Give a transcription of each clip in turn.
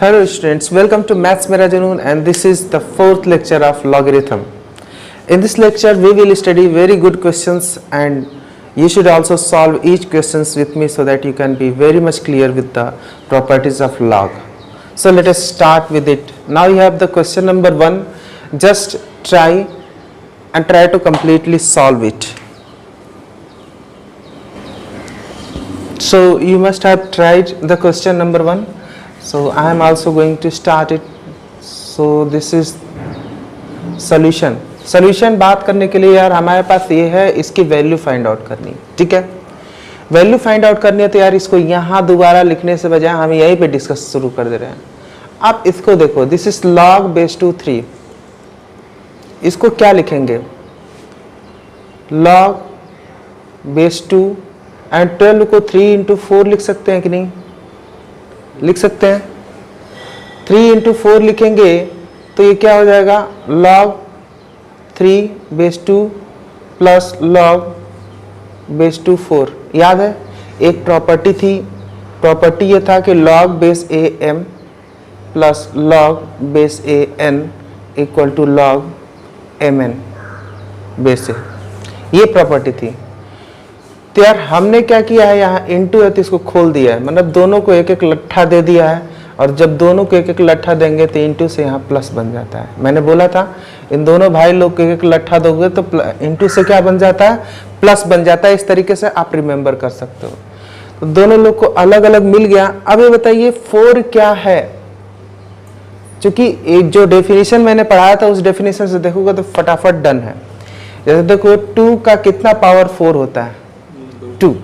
Hello students, welcome to Maths Mera Junoon, and this is the fourth lecture of logarithm. In this lecture we will study very good questions, and you should also solve each questions with me so that you can be very much clear with the properties of log. So let us start with it. Now you have the question number 1. Just try to completely solve it. So you must have tried the question number 1. So I am also going to start it. So this is solution. Solution बात करने के लिए यार हमारे पास ये है, इसकी value find out करनी, ठीक है। वैल्यू फाइंड आउट करनी है तो यार इसको यहाँ दोबारा लिखने से बजाय हम यहीं पे डिस्कस शुरू कर दे रहे हैं। आप इसको देखो, this is log base two 3। इसको क्या लिखेंगे, log बेस टू, एंड 12 को 3 इंटू 4 लिख सकते हैं कि नहीं, लिख सकते हैं। 3 इंटू 4 लिखेंगे तो ये क्या हो जाएगा, log 3 base two plus log base two 4। याद है एक प्रॉपर्टी थी, प्रॉपर्टी ये था कि log base A M plus log base A N equal to log M N base A, ये प्रॉपर्टी थी। तो यार हमने क्या किया है, यहाँ इंटू है तो इसको खोल दिया है, मतलब दोनों को एक एक लट्ठा दे दिया है, और जब दोनों को एक एक लट्ठा देंगे तो इंटू से यहाँ प्लस बन जाता है। मैंने बोला था इन दोनों भाई लोग को एक एक लट्ठा दोगे तो इंटू से क्या बन जाता है, प्लस बन जाता है। इस तरीके से आप रिमेंबर कर सकते हो। तो दोनों लोग को अलग अलग मिल गया। अब ये बताइए 4 क्या है, क्योंकि एक जो डेफिनेशन मैंने पढ़ाया था उस डेफिनेशन से देखोगे तो फटाफट डन है। जैसे देखो 2 का कितना पावर 4 होता है, 2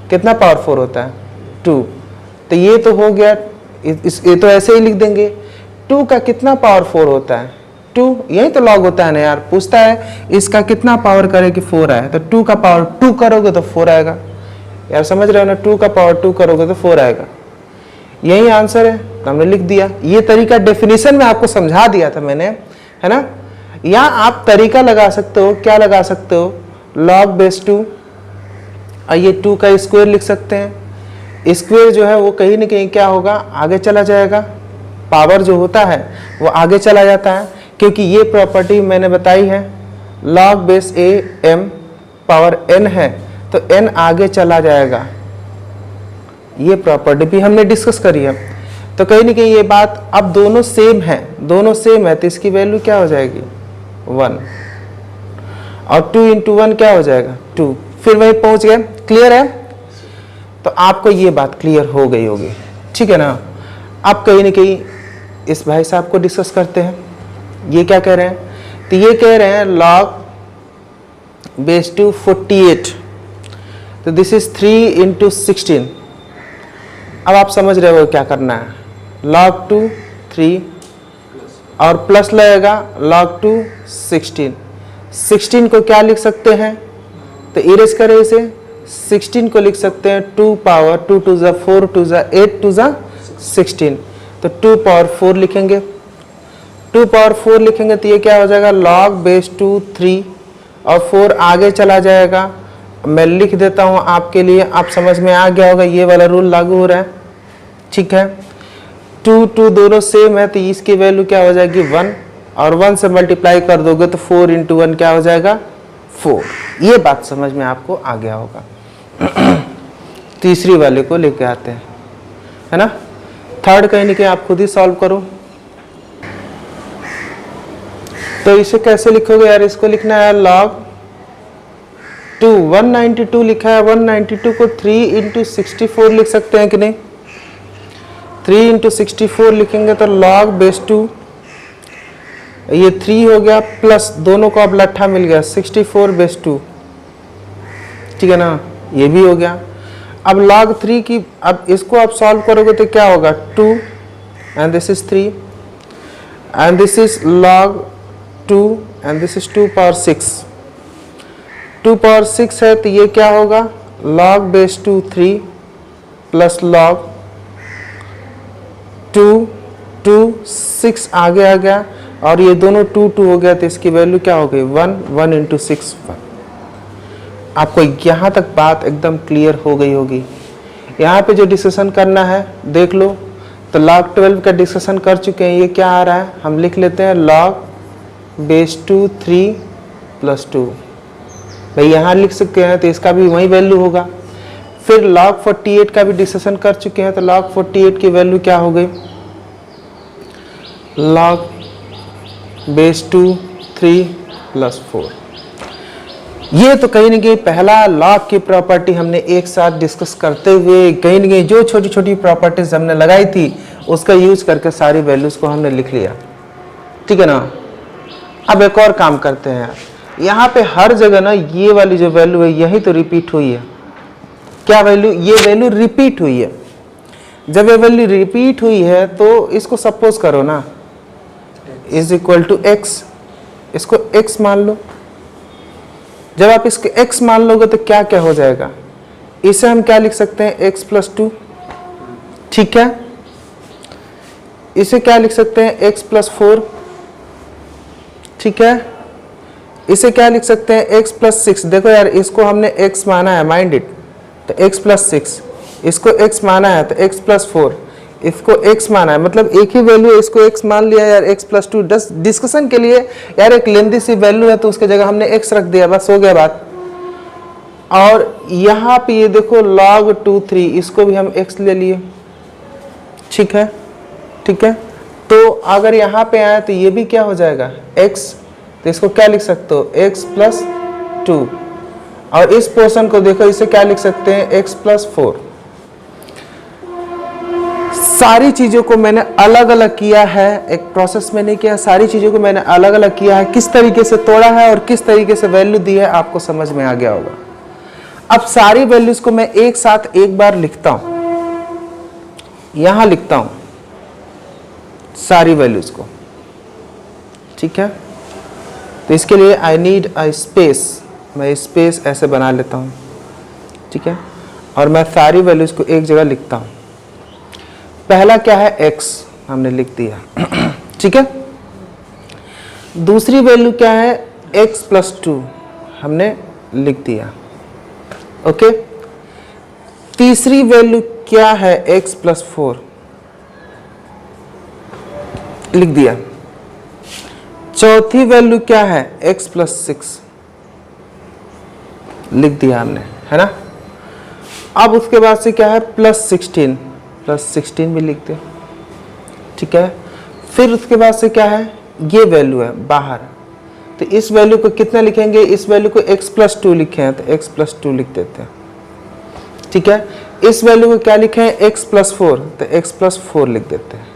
कितना पावर 4 होता है, 2। तो ये तो हो गया, ये तो ऐसे ही लिख देंगे। 2 का कितना पावर 4 होता है, 2, यही तो लॉग होता है ना यार। पूछता है इसका कितना पावर करे कि 4 आए, तो 2 का पावर 2 करोगे तो 4 आएगा। यार समझ रहे हो ना, 2 का पावर 2 करोगे तो 4 आएगा, यही आंसर है, तो हमने लिख दिया। ये तरीका डेफिनेशन में आपको समझा दिया था मैंने, है ना। या आप तरीका लगा सकते हो, क्या लगा सकते हो, log बेस 2, और ये 2 का स्क्वायर लिख सकते हैं। स्क्वायर जो है वो कहीं ना कहीं क्या होगा, आगे चला जाएगा, पावर जो होता है वो आगे चला जाता है, क्योंकि ये प्रॉपर्टी मैंने बताई है, log base A M power n है तो n आगे चला जाएगा। ये प्रॉपर्टी भी हमने डिस्कस करी है। तो कहीं ना कहीं ये बात, अब दोनों सेम है, दोनों सेम है तो इसकी वैल्यू क्या हो जाएगी, 1, और 2 इंटू 1 क्या हो जाएगा, 2। फिर वहीं पहुंच गए। क्लियर है, तो आपको ये बात क्लियर हो गई होगी, ठीक है ना। अब कहीं ना कहीं इस भाई साहब को डिस्कस करते हैं। ये क्या कह रहे हैं, तो ये कह रहे हैं log बेस टू 48, तो दिस इज 3 इंटू 16। अब आप समझ रहे हो क्या करना है, log 2 3 और प्लस लगेगा log 2 16। 16 को क्या लिख सकते हैं, तो इरेज करें इसे, 16 को लिख सकते हैं 2 पावर 2 टू ज़ा 4 टू ज़ा 8 टू ज़ा 16, तो 2 पावर 4 लिखेंगे। 2 पावर 4 लिखेंगे तो ये क्या हो जाएगा, log बेस टू 3, और 4 आगे चला जाएगा। मैं लिख देता हूँ आपके लिए, आप समझ में आ गया होगा, ये वाला रूल लागू हो रहा है, ठीक है। 2 2 दोनों सेम है तो इसकी वैल्यू क्या हो जाएगी, 1, और 1 से मल्टीप्लाई कर दोगे तो 4 इंटू 1 क्या हो जाएगा, 4। ये बात समझ में आपको आ गया होगा। तीसरी वाले को लेके आते हैं, है ना। थर्ड कहीं ना कहीं आप खुद ही सॉल्व करो। तो इसे कैसे लिखोगे यार, इसको लिखना है log 2, 192 लिखा है, 192 को 3 इंटू 64 लिख सकते हैं कि नहीं। 3 इंटू 64 लिखेंगे तो log बेस 2, ये 3 हो गया, प्लस दोनों को अब लट्ठा मिल गया 64 बेस 2, ठीक है ना, ये भी हो गया। अब log 3 की, अब इसको आप सॉल्व करोगे तो क्या होगा, 2 and this is 3 and this is log 2 and this is 2 power 6। 2 power 6 है तो ये क्या होगा, log बेस 2 3 प्लस log 2 2 6 आगे आ गया, और ये दोनों 2 2 हो गया तो इसकी वैल्यू क्या हो गई, 1 1 इंटू 6 1। आपको यहाँ तक बात एकदम क्लियर हो गई होगी। यहाँ पे जो डिस्कशन करना है देख लो, तो log 12 का डिस्कशन कर चुके हैं। ये क्या आ रहा है, हम लिख लेते हैं log बेस 2 3 प्लस 2। भाई यहाँ लिख सकते हैं तो इसका भी वही वैल्यू होगा। फिर log 48 का भी डिस्कशन कर चुके हैं, तो log 48 की वैल्यू क्या हो गई, log बेस 2 3 प्लस 4। ये तो कहीं ना कहीं पहला log की प्रॉपर्टी हमने एक साथ डिस्कस करते हुए कहीं ना कहीं जो छोटी छोटी प्रॉपर्टीज हमने लगाई थी उसका यूज करके सारी वैल्यूज को हमने लिख लिया, ठीक है ना। अब एक और काम करते हैं, यहाँ पे हर जगह ना ये वाली जो वैल्यू है यही तो रिपीट हुई है। क्या वैल्यू, ये वैल्यू रिपीट हुई है। जब ये वैल्यू रिपीट हुई है तो इसको सपोज करो ना इज इक्वल टू एक्स, इसको x मान लो। जब आप इसके x मान लोगे तो क्या क्या हो जाएगा, इसे हम क्या लिख सकते हैं x प्लस 2, ठीक है। इसे क्या लिख सकते हैं x प्लस 4, ठीक है। इसे क्या लिख सकते हैं x प्लस 6। देखो यार इसको हमने x माना है, माइंड इट, तो x प्लस 6, इसको x माना है तो x प्लस 4, इसको x माना है, मतलब एक ही वैल्यू है, इसको x मान लिया यार, x प्लस 2। डिस्कशन के लिए यार एक लेंदी सी वैल्यू है तो उसके जगह हमने x रख दिया, बस हो गया बात। और यहाँ पे ये देखो log 2 3, इसको भी हम x ले लिए, ठीक है, ठीक है। तो अगर यहाँ पे आए तो ये भी क्या हो जाएगा x, तो इसको क्या लिख सकते हो x प्लस 2। और इस पोर्शन को देखो, इसे क्या लिख सकते हैं x प्लस 4। सारी चीज़ों को मैंने अलग अलग किया है, एक प्रोसेस में नहीं किया, सारी चीज़ों को मैंने अलग अलग किया है, किस तरीके से तोड़ा है और किस तरीके से वैल्यू दी है आपको समझ में आ गया होगा। अब सारी वैल्यूज को मैं एक साथ एक बार लिखता हूं, यहां लिखता हूं सारी वैल्यूज को, ठीक है। तो इसके लिए आई नीड अ स्पेस, मैं स्पेस ऐसे बना लेता हूं, ठीक है। और मैं सारी वैल्यूज को एक जगह लिखता हूं। पहला क्या है x, हमने लिख दिया, ठीक है। दूसरी वैल्यू क्या है x प्लस 2, हमने लिख दिया, ओके। तीसरी वैल्यू क्या है x प्लस 4, लिख दिया। चौथी वैल्यू क्या है x प्लस 6, लिख दिया हमने, है ना। अब उसके बाद से क्या है प्लस 16, प्लस 16 भी लिख दे, ठीक है। फिर उसके बाद से क्या है, ये वैल्यू है बाहर, तो इस वैल्यू को कितना लिखेंगे, इस वैल्यू को x प्लस 2 लिखे हैं तो x प्लस 2 लिख देते हैं, ठीक है। इस वैल्यू को क्या लिखे हैं x प्लस 4, तो x प्लस 4 लिख देते हैं।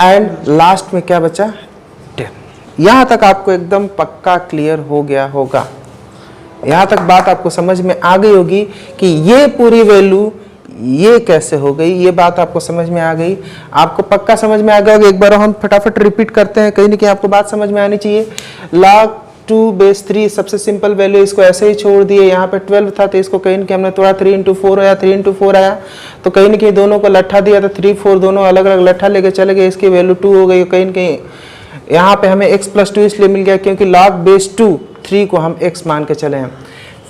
एंड लास्ट में क्या बचा 10। यहां तक आपको एकदम पक्का क्लियर हो गया होगा, यहां तक बात आपको समझ में आ गई होगी कि ये पूरी वैल्यू ये कैसे हो गई, ये बात आपको समझ में आ गई, आपको पक्का समझ में आ गया होगा। एक बार हम फटाफट रिपीट करते हैं, कहीं ना कहीं आपको बात समझ में आनी चाहिए। log 2 बेस 3 सबसे सिंपल वैल्यू, इसको ऐसे ही छोड़ दिए। यहाँ पे 12 था तो इसको कहीं ना कहीं हमने थोड़ा 3 इंटू 4 आया, 3 इंटू 4 आया तो कहीं ना कहीं दोनों को लट्ठा दिया तो 3 4 दोनों अलग अलग लट्ठा लेके चले गए, इसकी वैल्यू 2 हो गई। कहीं ना कहीं यहाँ पे हमें x प्लस 2 इसलिए मिल गया क्योंकि log बेस 2 3 को हम x मान के चले हैं।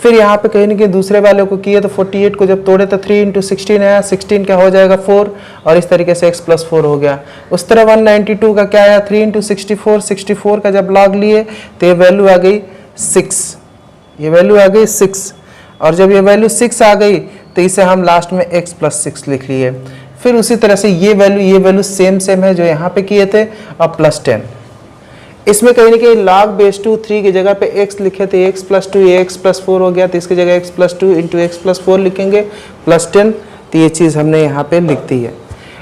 फिर यहाँ पे कहीं ना कहीं दूसरे वाले को किए तो 48 को जब तोड़े तो 3 इंटू 16 आया, 16 क्या हो जाएगा 4, और इस तरीके से x प्लस 4 हो गया। उस तरह 192 का क्या आया 3 इंटू 64, 64 का जब लॉग लिए तो ये वैल्यू आ गई 6, ये वैल्यू आ गई 6, और जब ये वैल्यू 6 आ गई तो इसे हम लास्ट में x प्लस 6 लिख लिए। फिर उसी तरह से ये वैल्यू सेम है जो यहाँ पे किए थे, और प्लस 10। इसमें कहीं ना कहीं log बेस 2 3 की जगह पे x लिखे थे, x प्लस 2, ये x प्लस 4 हो गया तो इसकी जगह x plus 2 into x plus 4 लिखेंगे प्लस 10, तो ये चीज़ हमने यहाँ पे लिख दी है।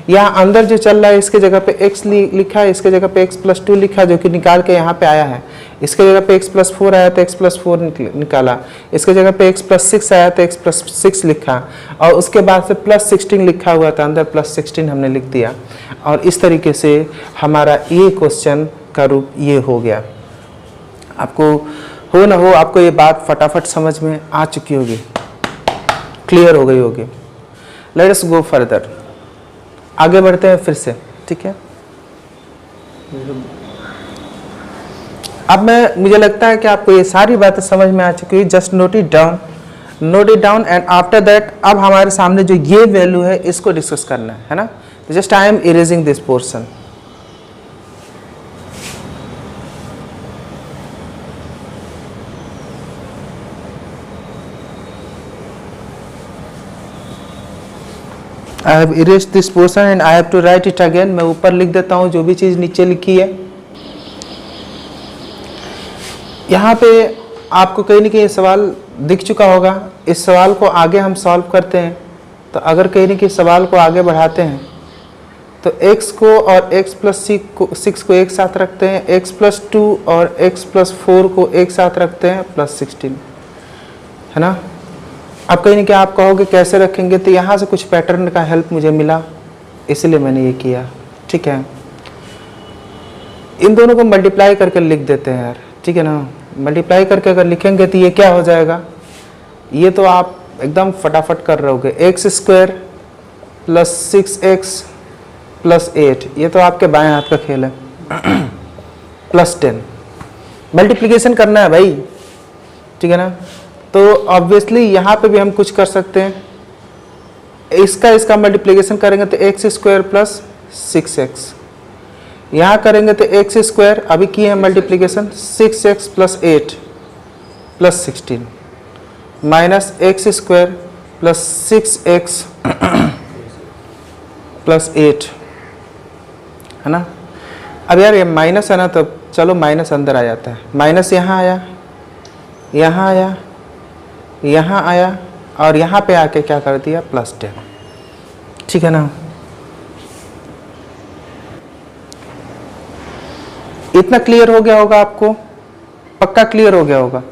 यहाँ अंदर जो चल रहा है इसके जगह पे x लिखा है, इसके जगह पे x प्लस 2 लिखा जो कि निकाल के यहाँ पे आया है। इसके जगह पे x प्लस 4 आया तो x प्लस 4 निकाला, इसके जगह पे x प्लस 6 आया तो x प्लस 6 लिखा, और उसके बाद से प्लस 16 लिखा हुआ था, अंदर प्लस 16 हमने लिख दिया। और इस तरीके से हमारा ये क्वेश्चन का रूप ये हो गया। आपको हो ना हो, आपको ये बात फटाफट समझ में आ चुकी होगी, क्लियर हो गई होगी। लेट अस गो फर्दर, आगे बढ़ते हैं फिर से, ठीक है। अब मुझे लगता है कि आपको ये सारी बातें समझ में आ चुकी है। Just note it down and after that अब हमारे सामने जो ये वैल्यू है इसको डिस्कस करना है ना। Just I am erasing this portion. I have erased this portion and I have to write it again. मैं ऊपर लिख देता हूँ जो भी चीज़ नीचे लिखी है। यहाँ पे आपको कहीं न कहीं सवाल दिख चुका होगा। इस सवाल को आगे हम सॉल्व करते हैं। तो अगर कहीं न कहीं सवाल को आगे बढ़ाते हैं तो x को और x प्लस 6 को एक साथ रखते हैं, x प्लस 2 और x प्लस 4 को एक साथ रखते हैं प्लस 16, है ना। अब कहीं न कहीं आप कहोगे कैसे रखेंगे, तो यहाँ से कुछ पैटर्न का हेल्प मुझे मिला इसलिए मैंने ये किया। ठीक है, इन दोनों को मल्टीप्लाई करके लिख देते हैं यार, ठीक है ना। मल्टीप्लाई करके अगर लिखेंगे तो ये क्या हो जाएगा, ये तो आप एकदम फटाफट कर रहे होगे। X square plus 6x plus 8, ये तो आपके बाएं हाथ का खेल है। प्लस 10 मल्टीप्लिकेशन करना है भाई, ठीक है ना। तो ऑब्वियसली यहाँ पे भी हम कुछ कर सकते हैं, इसका मल्टीप्लिकेशन करेंगे तो एक्स स्क्वायर प्लस 6x, यहाँ करेंगे तो एक्स स्क्वायर, अभी किए हैं multiplication 6x plus 8 plus 16 minus x square plus 6x plus 8, है ना। अब यार ये माइनस है ना, तो चलो माइनस अंदर आ जाता है। माइनस यहाँ आया, यहाँ आया, यहाँ आया और यहाँ पे आके क्या कर दिया प्लस 10, ठीक है ना। इतना क्लियर हो गया होगा आपको, पक्का क्लियर हो गया होगा,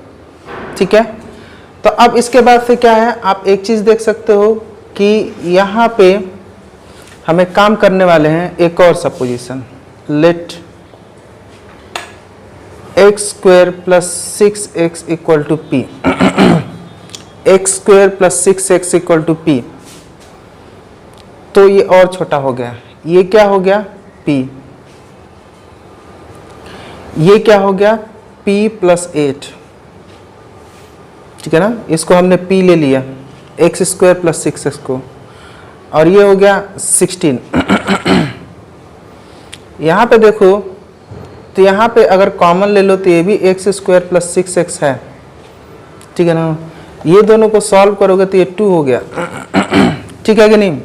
ठीक है। तो अब इसके बाद से क्या है, आप एक चीज देख सकते हो कि यहाँ पे हमें काम करने वाले हैं एक और supposition. Let X square plus 6x equal to P, X square plus 6x equal to P. तो ये और छोटा हो गया, ये क्या हो गया p, ये क्या हो गया p प्लस 8, ठीक है ना। इसको हमने p ले लिया, एक्स स्क्वायर प्लस 6x को, और ये हो गया 16। यहाँ पे देखो तो यहाँ पे अगर कॉमन ले लो तो ये भी एक्स स्क्वायर प्लस 6x है, ठीक है ना। ये दोनों को सॉल्व करोगे तो ये 2 हो गया, ठीक है कि नहीं।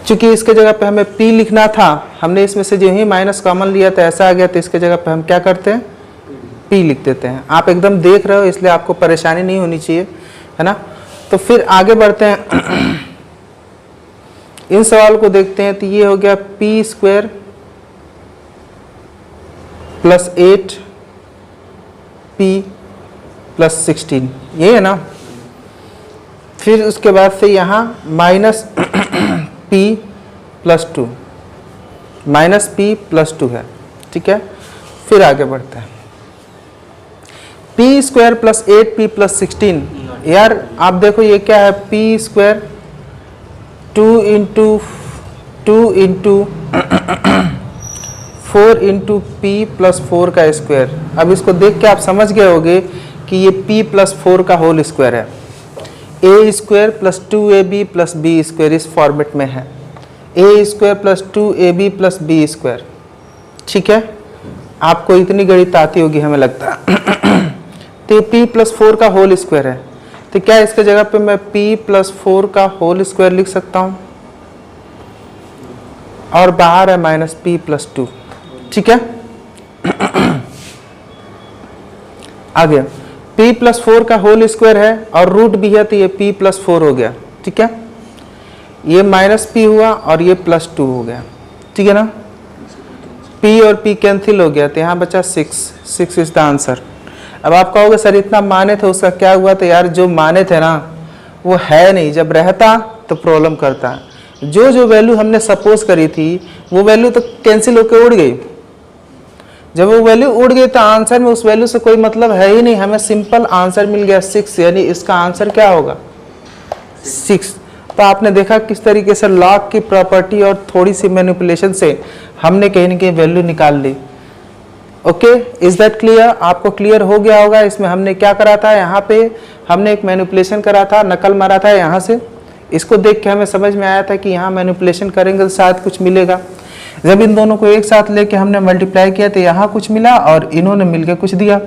चूंकि इसके जगह पे हमें p लिखना था, हमने इसमें से जो ही माइनस कॉमन लिया था ऐसा आ गया, तो इसके जगह पे हम क्या करते हैं p लिख देते हैं। आप एकदम देख रहे हो इसलिए आपको परेशानी नहीं होनी चाहिए, है ना। तो फिर आगे बढ़ते हैं, इन सवाल को देखते हैं। तो ये हो गया p square plus 8p plus 16, ये है ना। फिर उसके बाद से यहाँ minus p plus 2, minus p plus 2 है, ठीक है। फिर आगे बढ़ते हैं, p square plus 8p plus 16। यार आप देखो ये क्या है, p square 2 into 4 into p plus 4 का स्क्वायर। अब इसको देख के आप समझ गए होगे कि ये p प्लस 4 का होल स्क्वायर है। a square plus 2ab plus b square इस फॉर्मेट में है, a square plus 2ab plus b square, ठीक है। आपको इतनी गणित आती होगी हमें लगता है। तो ये p प्लस 4 का होल स्क्वायर है, तो क्या इसके जगह पे मैं p प्लस 4 का होल स्क्वायर लिख सकता हूँ, और बाहर है माइनस p प्लस 2, ठीक है। आ गया, p प्लस 4 का होल स्क्वायर है और रूट भी है, तो ये p प्लस 4 हो गया, ठीक है। ये माइनस p हुआ और ये प्लस 2 हो गया, ठीक है ना। p और p कैंसिल हो गया, तो यहाँ बचा 6 इज द आंसर। अब आप कहोगे सर इतना माने थे उसका क्या हुआ, तो यार जो माने थे ना वो है नहीं, जब रहता तो प्रॉब्लम करता। जो वैल्यू हमने सपोज करी थी वो वैल्यू तो कैंसिल होकर उड़ गई। जब वो वैल्यू उड़ गई तो आंसर में उस वैल्यू से कोई मतलब है ही नहीं, हमें सिंपल आंसर मिल गया 6, यानी इसका आंसर क्या होगा 6। तो आपने देखा किस तरीके से लॉग की प्रॉपर्टी और थोड़ी सी मैनिपुलेशन से हमने कहीं न कहीं वैल्यू निकाल ली। Okay, is that clear? आपको क्लियर हो गया होगा। इसमें हमने क्या करा था, यहाँ पे हमने एक मैनिपुलेशन करा था, नकल मारा था यहाँ से, इसको देख के हमें समझ में आया था कि यहाँ मैनिपुलेशन करेंगे तो शायद कुछ मिलेगा। जब इन दोनों को एक साथ लेके हमने मल्टीप्लाई किया तो यहाँ कुछ मिला और इन्होंने मिलके कुछ दिया।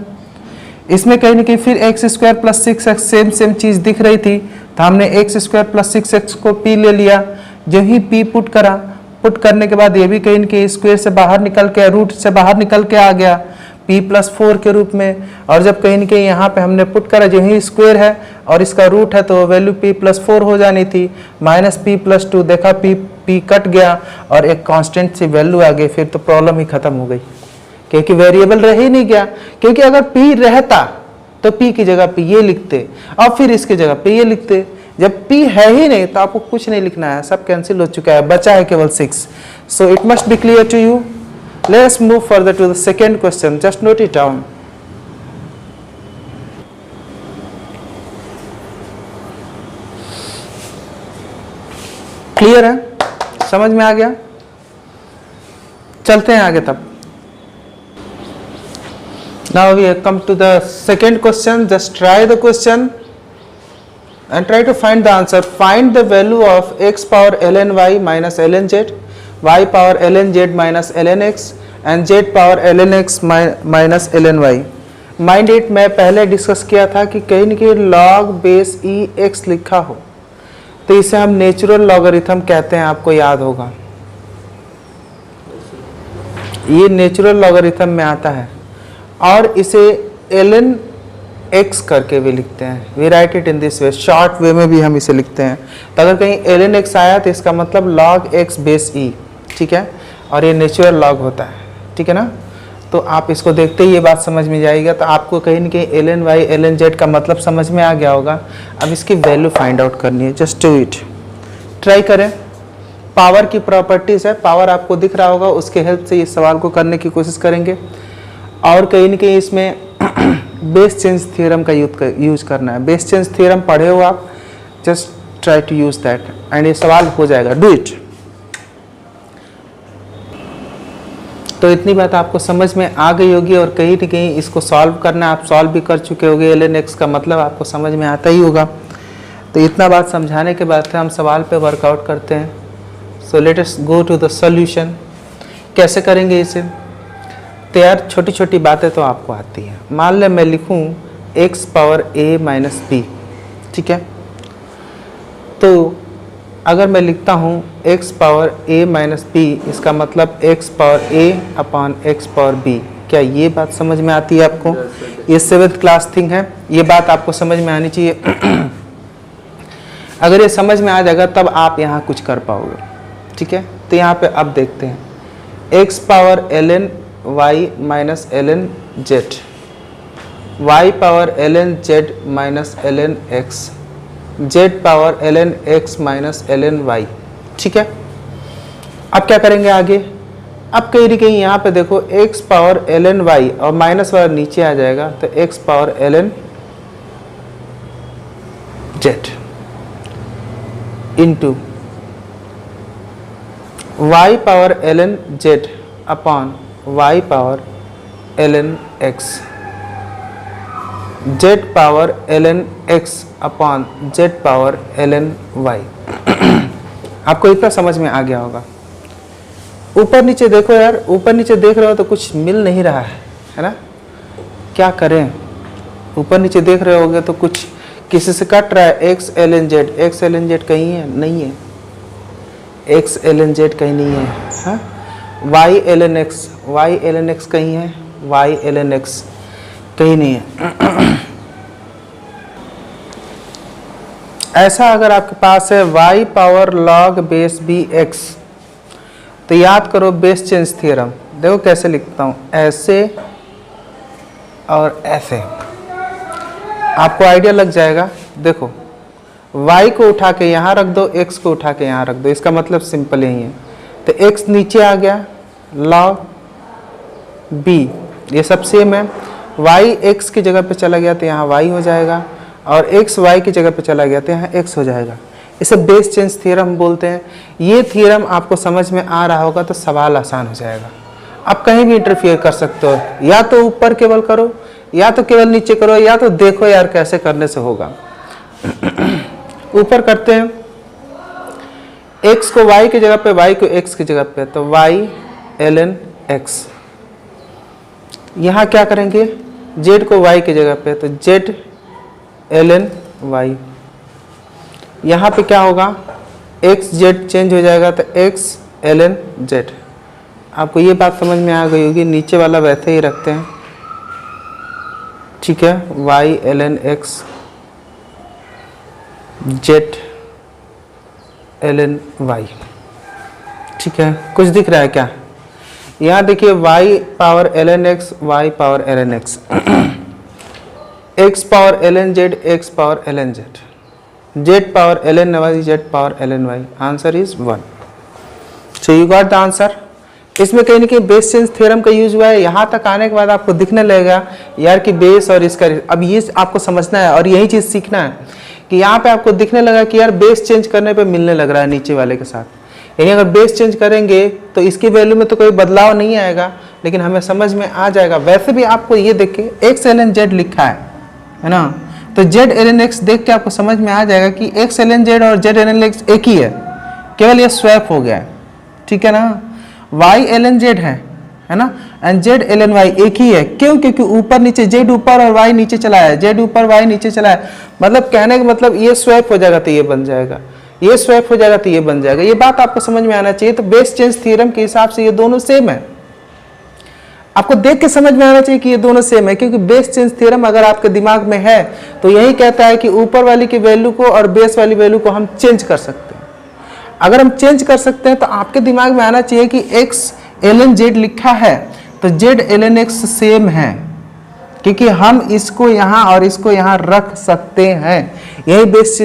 इसमें कहीं ना कहीं फिर X square plus 6x same चीज़ दिख रही थी, तो हमने एक्स स्क्वायर प्लस 6x को p ले लिया। जो ही p पुट करा, पुट करने के बाद ये भी कहीं ना कहीं स्क्वायर से बाहर निकल के, रूट से बाहर निकल के आ गया p प्लस 4 के रूप में। और जब कहीं ना कहीं यहाँ पे हमने पुट करा, जो ही स्क्वायर है और इसका रूट है तो वैल्यू p प्लस 4 हो जानी थी, माइनस p प्लस 2, देखा p कट गया और एक कांस्टेंट सी वैल्यू आ गई। फिर तो प्रॉब्लम ही खत्म हो गई, क्योंकि वेरिएबल रह ही नहीं गया। क्योंकि अगर p रहता तो p की जगह पे ये लिखते और फिर इसकी जगह पे ये लिखते। जब p है ही नहीं तो आपको कुछ नहीं लिखना है, सब कैंसिल हो चुका है, बचा है केवल 6। So it must be clear to you. Let's move further to the second question, just note it down. Clear है, समझ में आ गया? चलते हैं आगे तब। Now we have come to the second question. Just try the question and try to find the answer. Find the value of x power ln y minus ln z, y power ln z minus ln x and z power ln x minus ln y. Mind it, मैं पहले discuss किया था कि कहीं न कहीं log base e x लिखा हो तो इसे हम नेचुरल लॉगरिथम कहते हैं, आपको याद होगा। ये नेचुरल लॉगरिथम में आता है और इसे ln x करके भी लिखते हैं। We write it in this way, short way में भी हम इसे लिखते हैं। तो अगर कहीं ln x आया तो इसका मतलब log x बेस e, ठीक है, और ये नेचुरल लॉग होता है, ठीक है ना। तो आप इसको देखते ही ये बात समझ में जाएगा। तो आपको कहीं ना कहीं ln y ln z का मतलब समझ में आ गया होगा। अब इसकी वैल्यू फाइंड आउट करनी है, जस्ट डू इट, ट्राई करें। पावर की प्रॉपर्टीज है, पावर आपको दिख रहा होगा, उसके हेल्प से इस सवाल को करने की कोशिश करेंगे। और कहीं ना कहीं इसमें बेस चेंज थ्योरम का यूज करना है। बेस चेंज थ्योरम पढ़े हो आप, just try to use that and ये सवाल हो जाएगा, डू इट। तो इतनी बात आपको समझ में आ गई होगी और कहीं ना कहीं इसको सॉल्व करना, आप सॉल्व भी कर चुके होंगे। ln x का मतलब आपको समझ में आता ही होगा। तो इतना बात समझाने के बाद हम सवाल पे वर्कआउट करते हैं। So let us go to the solution. कैसे करेंगे इसे? तो यार छोटी छोटी बातें तो आपको आती हैं। मान लें मैं लिखूं x power a minus b, ठीक है। तो अगर मैं लिखता हूं x power a minus b, इसका मतलब x power a upon x power b। क्या ये बात समझ में आती है आपको? ये 7th क्लास थिंग है, ये बात आपको समझ में आनी चाहिए। अगर ये समझ में आ जाएगा तब आप यहाँ कुछ कर पाओगे, ठीक है। तो यहाँ पे अब देखते हैं x power ln y minus ln z, y power ln z minus ln x, z power ln x minus ln y, ठीक है। अब क्या करेंगे आगे? अब कहीं ना कहीं यहाँ पे देखो x पावर ln y और माइनस वाला नीचे आ जाएगा, तो x power ln z into y power ln z upon y power ln x, z power ln x upon z power ln y। आपको इतना समझ में आ गया होगा। ऊपर नीचे देखो यार, ऊपर नीचे देख रहे हो तो कुछ मिल नहीं रहा है ना। क्या करें? ऊपर नीचे देख रहे होगे तो कुछ किसी से कट रहा है। x ln z, x ln z कहीं है? नहीं है। x ln z कहीं नहीं है, हाँ? y ln x कहीं है? y ln x कहीं नहीं है। ऐसा अगर आपके पास है y power log base b x, तो याद करो बेस चेंज थ्योरम। देखो कैसे लिखता हूँ, ऐसे और ऐसे, आपको आइडिया लग जाएगा। देखो y को उठा के यहाँ रख दो, x को उठा के यहाँ रख दो, इसका मतलब सिंपल यही है। तो x नीचे आ गया, log b, ये सब सेम है। y x की जगह पे चला गया तो यहाँ y हो जाएगा, और x y की जगह पे चला गया तो यहाँ x हो जाएगा। इसे बेस चेंज थ्योरम बोलते हैं। ये थ्योरम आपको समझ में आ रहा होगा तो सवाल आसान हो जाएगा। आप कहीं भी इंटरफियर कर सकते हो, या तो ऊपर केवल करो, या तो केवल नीचे करो, या तो देखो यार कैसे करने से होगा। ऊपर करते हैं। x को y की जगह पे, y को x की जगह पे, तो y ln x। यहाँ क्या करेंगे, z को y की जगह पे, तो z ln y। यहाँ पे क्या होगा, x z चेंज हो जाएगा, तो x ln z। आपको ये बात समझ में आ गई होगी, नीचे वाला वैसे ही रखते हैं, ठीक है, y ln x z ln y, ठीक है। कुछ दिख रहा है क्या? यहाँ देखिए y power ln x, y power ln x, x power ln z, x power ln z, z power ln y, z power ln y। Answer is 1। So you got the answer. इसमें कहीं ना कहीं base change theorem का use हुआ है। यहाँ तक आने के बाद आपको दिखने लगेगा यार कि बेस और इसका, अब ये आपको समझना है और यही चीज़ सीखना है कि यहाँ पे आपको दिखने लगा कि यार बेस चेंज करने पे मिलने लग रहा है नीचे वाले के साथ। यानी अगर बेस चेंज करेंगे तो इसकी वैल्यू में तो कोई बदलाव नहीं आएगा, लेकिन हमें समझ में आ जाएगा। वैसे भी आपको ये देखिए x ln z लिखा है ना, तो z ln x देख के आपको समझ में आ जाएगा कि x ln z और z ln x एक ही है, केवल ये स्वैप हो गया है, ठीक है ना। y ln z है ना, एंड z ln y एक ही है। क्यों? क्योंकि ऊपर नीचे, z ऊपर और y नीचे चला है, z ऊपर y नीचे चला है। मतलब कहने का मतलब ये स्वैप हो जाएगा तो ये बन जाएगा, ये स्वैप हो जाएगा तो ये बन जाएगा। ये बात आपको समझ में आना चाहिए। तो बेस चेंज थ्योरम के हिसाब से ये दोनों सेम है। आपको देख के समझ में आना चाहिए कि ये दोनों सेम है, क्योंकि बेस चेंज थ्योरम अगर आपके दिमाग में है तो यही कहता है कि ऊपर वाली की वैल्यू को और बेस वाली वैल्यू को हम चेंज कर सकते हैं। अगर हम चेंज कर सकते हैं तो आपके दिमाग में आना चाहिए कि x ln z लिखा है तो z ln x सेम है, क्योंकि हम इसको यहाँ और इसको यहाँ रख सकते हैं। यही बेस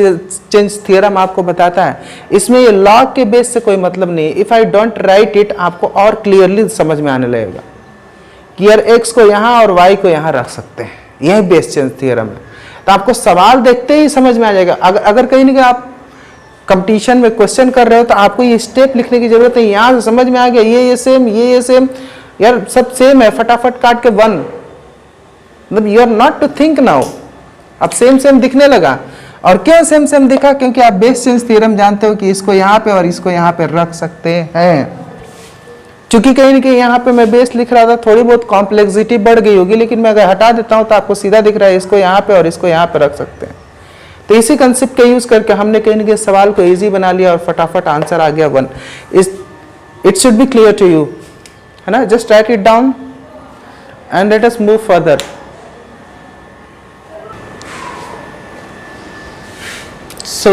चेंज थ्योरम आपको बताता है। इसमें ये लॉग के बेस से कोई मतलब नहीं है। If I don't write it, आपको और क्लियरली समझ में आने लगेगा कि यार x को यहाँ और y को यहाँ रख सकते हैं। यही बेस चेंज थ्योरम है। तो आपको सवाल देखते ही समझ में आ जाएगा। अगर कहीं ना कहीं आप कंपटीशन में क्वेश्चन कर रहे हो तो आपको ये स्टेप लिखने की जरूरत है। यहाँ से समझ में आ गया ये सेम, ये सेम, यार सब सेम है, फटाफट काट के 1। मतलब you are not to think now, अब सेम सेम दिखने लगा। और क्यों सेम सेम दिखा? क्योंकि आप बेस चेंज थ्योरम जानते हो कि इसको यहाँ पे और इसको यहाँ पे रख सकते हैं। चूंकि कहीं ना कहीं यहाँ पे मैं बेस लिख रहा था, थोड़ी बहुत कॉम्प्लेक्सिटी बढ़ गई होगी, लेकिन मैं अगर हटा देता हूँ तो आपको सीधा दिख रहा है इसको यहाँ पे और इसको यहाँ पे रख सकते हैं। तो इसी कंसेप्ट का यूज करके हमने कहीं ना कहीं सवाल को इजी बना लिया और फटाफट आंसर आ गया 1। It should be clear to you, है ना। Just write it down and let us move further. So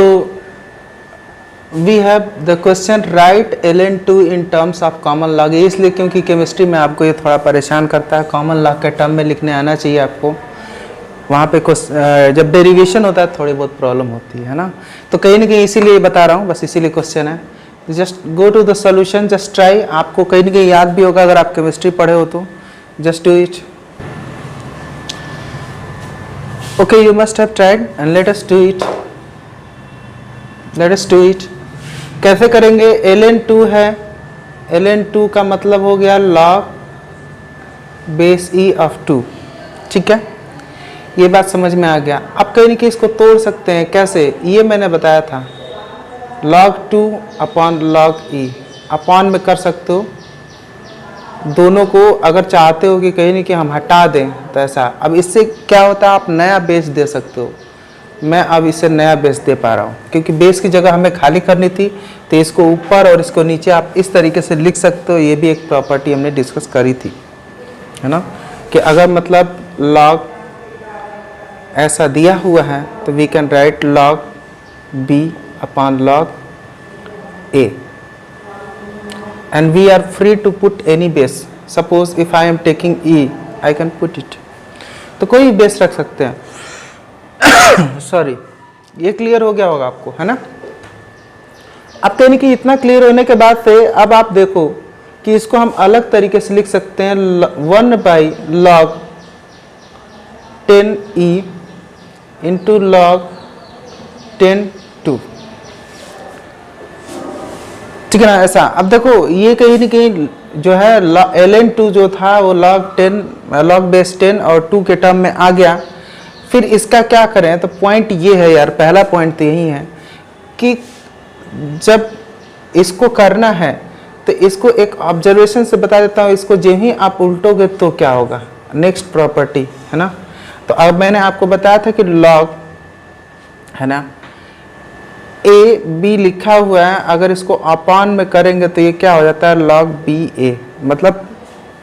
we have the question write ln2 in terms of common log। इसलिए क्योंकि केमिस्ट्री में आपको ये थोड़ा परेशान करता है, कॉमन लॉग के टर्म में लिखने आना चाहिए आपको। वहाँ पे जब डेरिवेशन होता है थोड़ी बहुत प्रॉब्लम होती है ना। तो कहीं ना कहीं इसीलिए बता रहा हूँ, बस इसीलिए क्वेश्चन है। Just go to the solution, just try. आपको कहीं ना कहीं याद भी होगा अगर आप केमिस्ट्री पढ़े हो तो। Just do it. Okay, you must have tried and let us do it. Late us do it. कैसे करेंगे? ln2 है, ln2 का मतलब हो गया log बेस e ऑफ 2, ठीक है। ये बात समझ में आ गया। अब कहीं ना कहीं इसको तोड़ सकते हैं। कैसे? ये मैंने बताया था, log 2 upon log e। Upon में कर सकते हो दोनों को। अगर चाहते हो कि कहीं ना कहीं हम हटा दें तो ऐसा। अब इससे क्या होता है, आप नया बेस दे सकते हो। मैं अब इसे नया बेस दे पा रहा हूँ क्योंकि बेस की जगह हमें खाली करनी थी, तो इसको ऊपर और इसको नीचे आप इस तरीके से लिख सकते हो। ये भी एक प्रॉपर्टी हमने डिस्कस करी थी, है ना, कि अगर मतलब log ऐसा दिया हुआ है तो we can write log b upon log a and we are free to put any base. Suppose if I am taking e, I can put it। तो कोई बेस रख सकते हैं। सॉरी, ये क्लियर हो गया होगा आपको, है ना। अब कहने की इतना क्लियर होने के बाद से अब आप देखो कि इसको हम अलग तरीके से लिख सकते हैं 1/log 10e इंटू log 10(2), ठीक है ना, ऐसा। अब देखो ये कहीं ना कहीं जो है ln2 जो था वो log बेस 10 और 2 के टर्म में आ गया। फिर इसका क्या करें? तो पॉइंट ये है यार, पहला पॉइंट तो यही है कि जब इसको करना है तो इसको एक ऑब्जर्वेशन से बता देता हूँ, इसको जो ही आप उल्टोगे तो क्या होगा, नेक्स्ट प्रॉपर्टी है ना। तो अब मैंने आपको बताया था कि लॉग है ना ए बी लिखा हुआ है, अगर इसको अपॉन में करेंगे तो ये क्या हो जाता है, लॉग बी ए, मतलब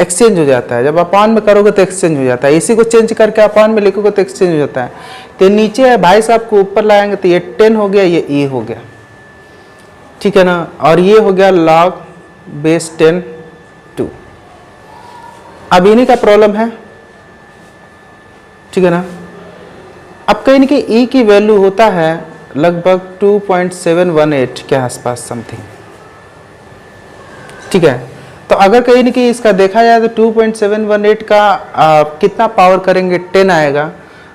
एक्सचेंज हो जाता है। जब अपॉन में करोगे तो एक्सचेंज हो जाता है, इसी को चेंज करके अपॉन में लिखोगे तो एक्सचेंज हो जाता है। तो नीचे है भाई साहब को ऊपर लाएंगे तो ये 10 हो गया, ये ए हो गया, ठीक है ना। और ये हो गया लॉग बेस 10 2। अब इन्हीं का प्रॉब्लम है, ठीक है ना। अब कहीं ना कहीं ई की वैल्यू होता है लगभग 2.718 के आसपास समथिंग, ठीक है। तो अगर कहीं ना कहीं इसका देखा जाए तो 2.718 का कितना पावर करेंगे 10 आएगा।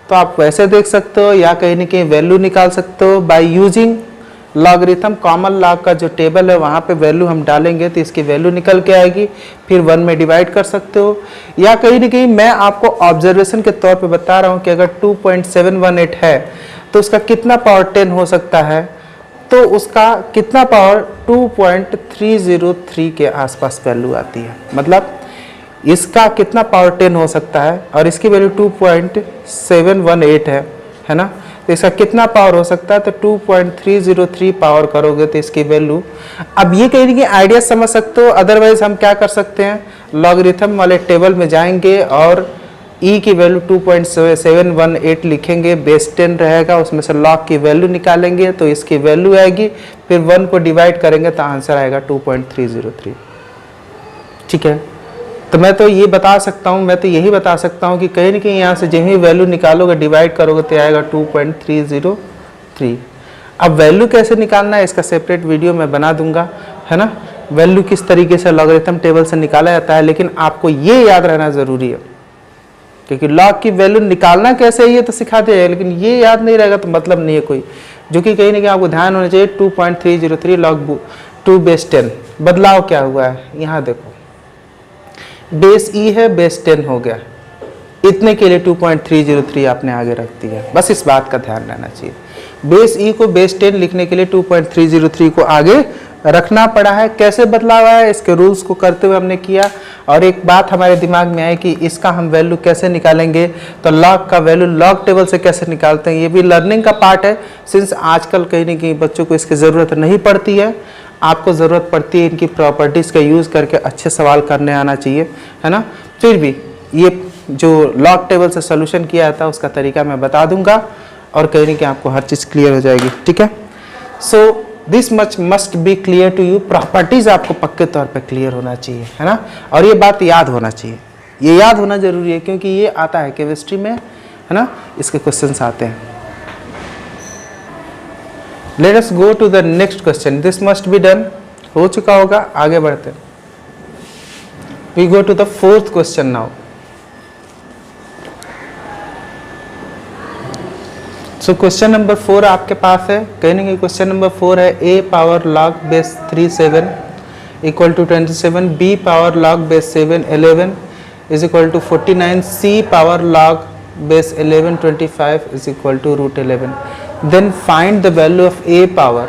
तो आप वैसे देख सकते हो या कहीं ना कहीं वैल्यू निकाल सकते हो by using logarithm. Common log का जो टेबल है वहाँ पे वैल्यू हम डालेंगे तो इसकी वैल्यू निकल के आएगी, फिर 1 में डिवाइड कर सकते हो। या कहीं ना कहीं मैं आपको ऑब्जर्वेशन के तौर पे बता रहा हूँ कि अगर 2.718 है तो उसका कितना पावर 10 हो सकता है, तो उसका कितना पावर 2.303 के आसपास वैल्यू आती है। मतलब इसका कितना पावर 10 हो सकता है और इसकी वैल्यू 2.718 है ना। तो इसका कितना पावर हो सकता है, तो 2.303 पावर करोगे तो इसकी वैल्यू। अब ये कहीं कि आइडिया समझ सकते हो। अदरवाइज हम क्या कर सकते हैं, लॉगरिथम वाले टेबल में जाएंगे और ई की वैल्यू 2.718 लिखेंगे, बेस 10 रहेगा, उसमें से लॉग की वैल्यू निकालेंगे तो इसकी वैल्यू आएगी, फिर 1 को डिवाइड करेंगे तो आंसर आएगा 2.303, ठीक है। तो मैं तो ये बता सकता हूँ, मैं तो यही बता सकता हूँ कि कहीं ना कहीं यहाँ से जो ही वैल्यू निकालोगे डिवाइड करोगे तो आएगा 2.303। अब वैल्यू कैसे निकालना है इसका सेपरेट वीडियो मैं बना दूंगा, है ना। वैल्यू किस तरीके से लॉगरिथम टेबल से निकाला जाता है, लेकिन आपको ये याद रहना ज़रूरी है क्योंकि लॉग की वैल्यू निकालना कैसे है ये तो सिखा दिया है, लेकिन ये याद नहीं रहेगा तो मतलब नहीं है कोई। जो कि कहीं ना कहीं आपको ध्यान होना चाहिए। 2.303 लॉग 2 बेस 10। बदलाव क्या हुआ है यहाँ देखो, बेस ई है, बेस 10 हो गया, इतने के लिए 2.303 आपने आगे रख दिया। बस इस बात का ध्यान रहना चाहिए, बेस ई को बेस 10 लिखने के लिए 2.303 को आगे रखना पड़ा है। कैसे बदलाव आया, इसके रूल्स को करते हुए हमने किया। और एक बात हमारे दिमाग में आई कि इसका हम वैल्यू कैसे निकालेंगे, तो लॉग का वैल्यू लॉग टेबल से कैसे निकालते हैं, ये भी लर्निंग का पार्ट है। सिंस आजकल कहीं ना कहीं बच्चों को इसकी ज़रूरत नहीं पड़ती है, आपको ज़रूरत पड़ती है इनकी प्रॉपर्टीज़ का यूज़ करके अच्छे सवाल करने आना चाहिए, है ना। फिर भी ये जो लॉग टेबल से सोल्यूशन किया था उसका तरीका मैं बता दूंगा और कहीं ना कहीं आपको हर चीज़ क्लियर हो जाएगी, ठीक है। So this much must be clear to you. Properties आपको पक्के तौर पे क्लियर होना चाहिए, है ना। और ये बात याद होना चाहिए, ये याद होना जरूरी है क्योंकि ये आता है केमिस्ट्री में, है ना, इसके क्वेश्चंस आते हैं। Let us go to the next question. This must be done, हो चुका होगा, आगे बढ़ते हैं। We go to the 4th question now. So question number 4 आपके पास है, कहीं ना कहीं क्वेश्चन नंबर 4 है a power log base 37 equal to 27, b power log base 7 11 is equal to 49, c power log base 11 25 is equal to √11। Then find the value of a power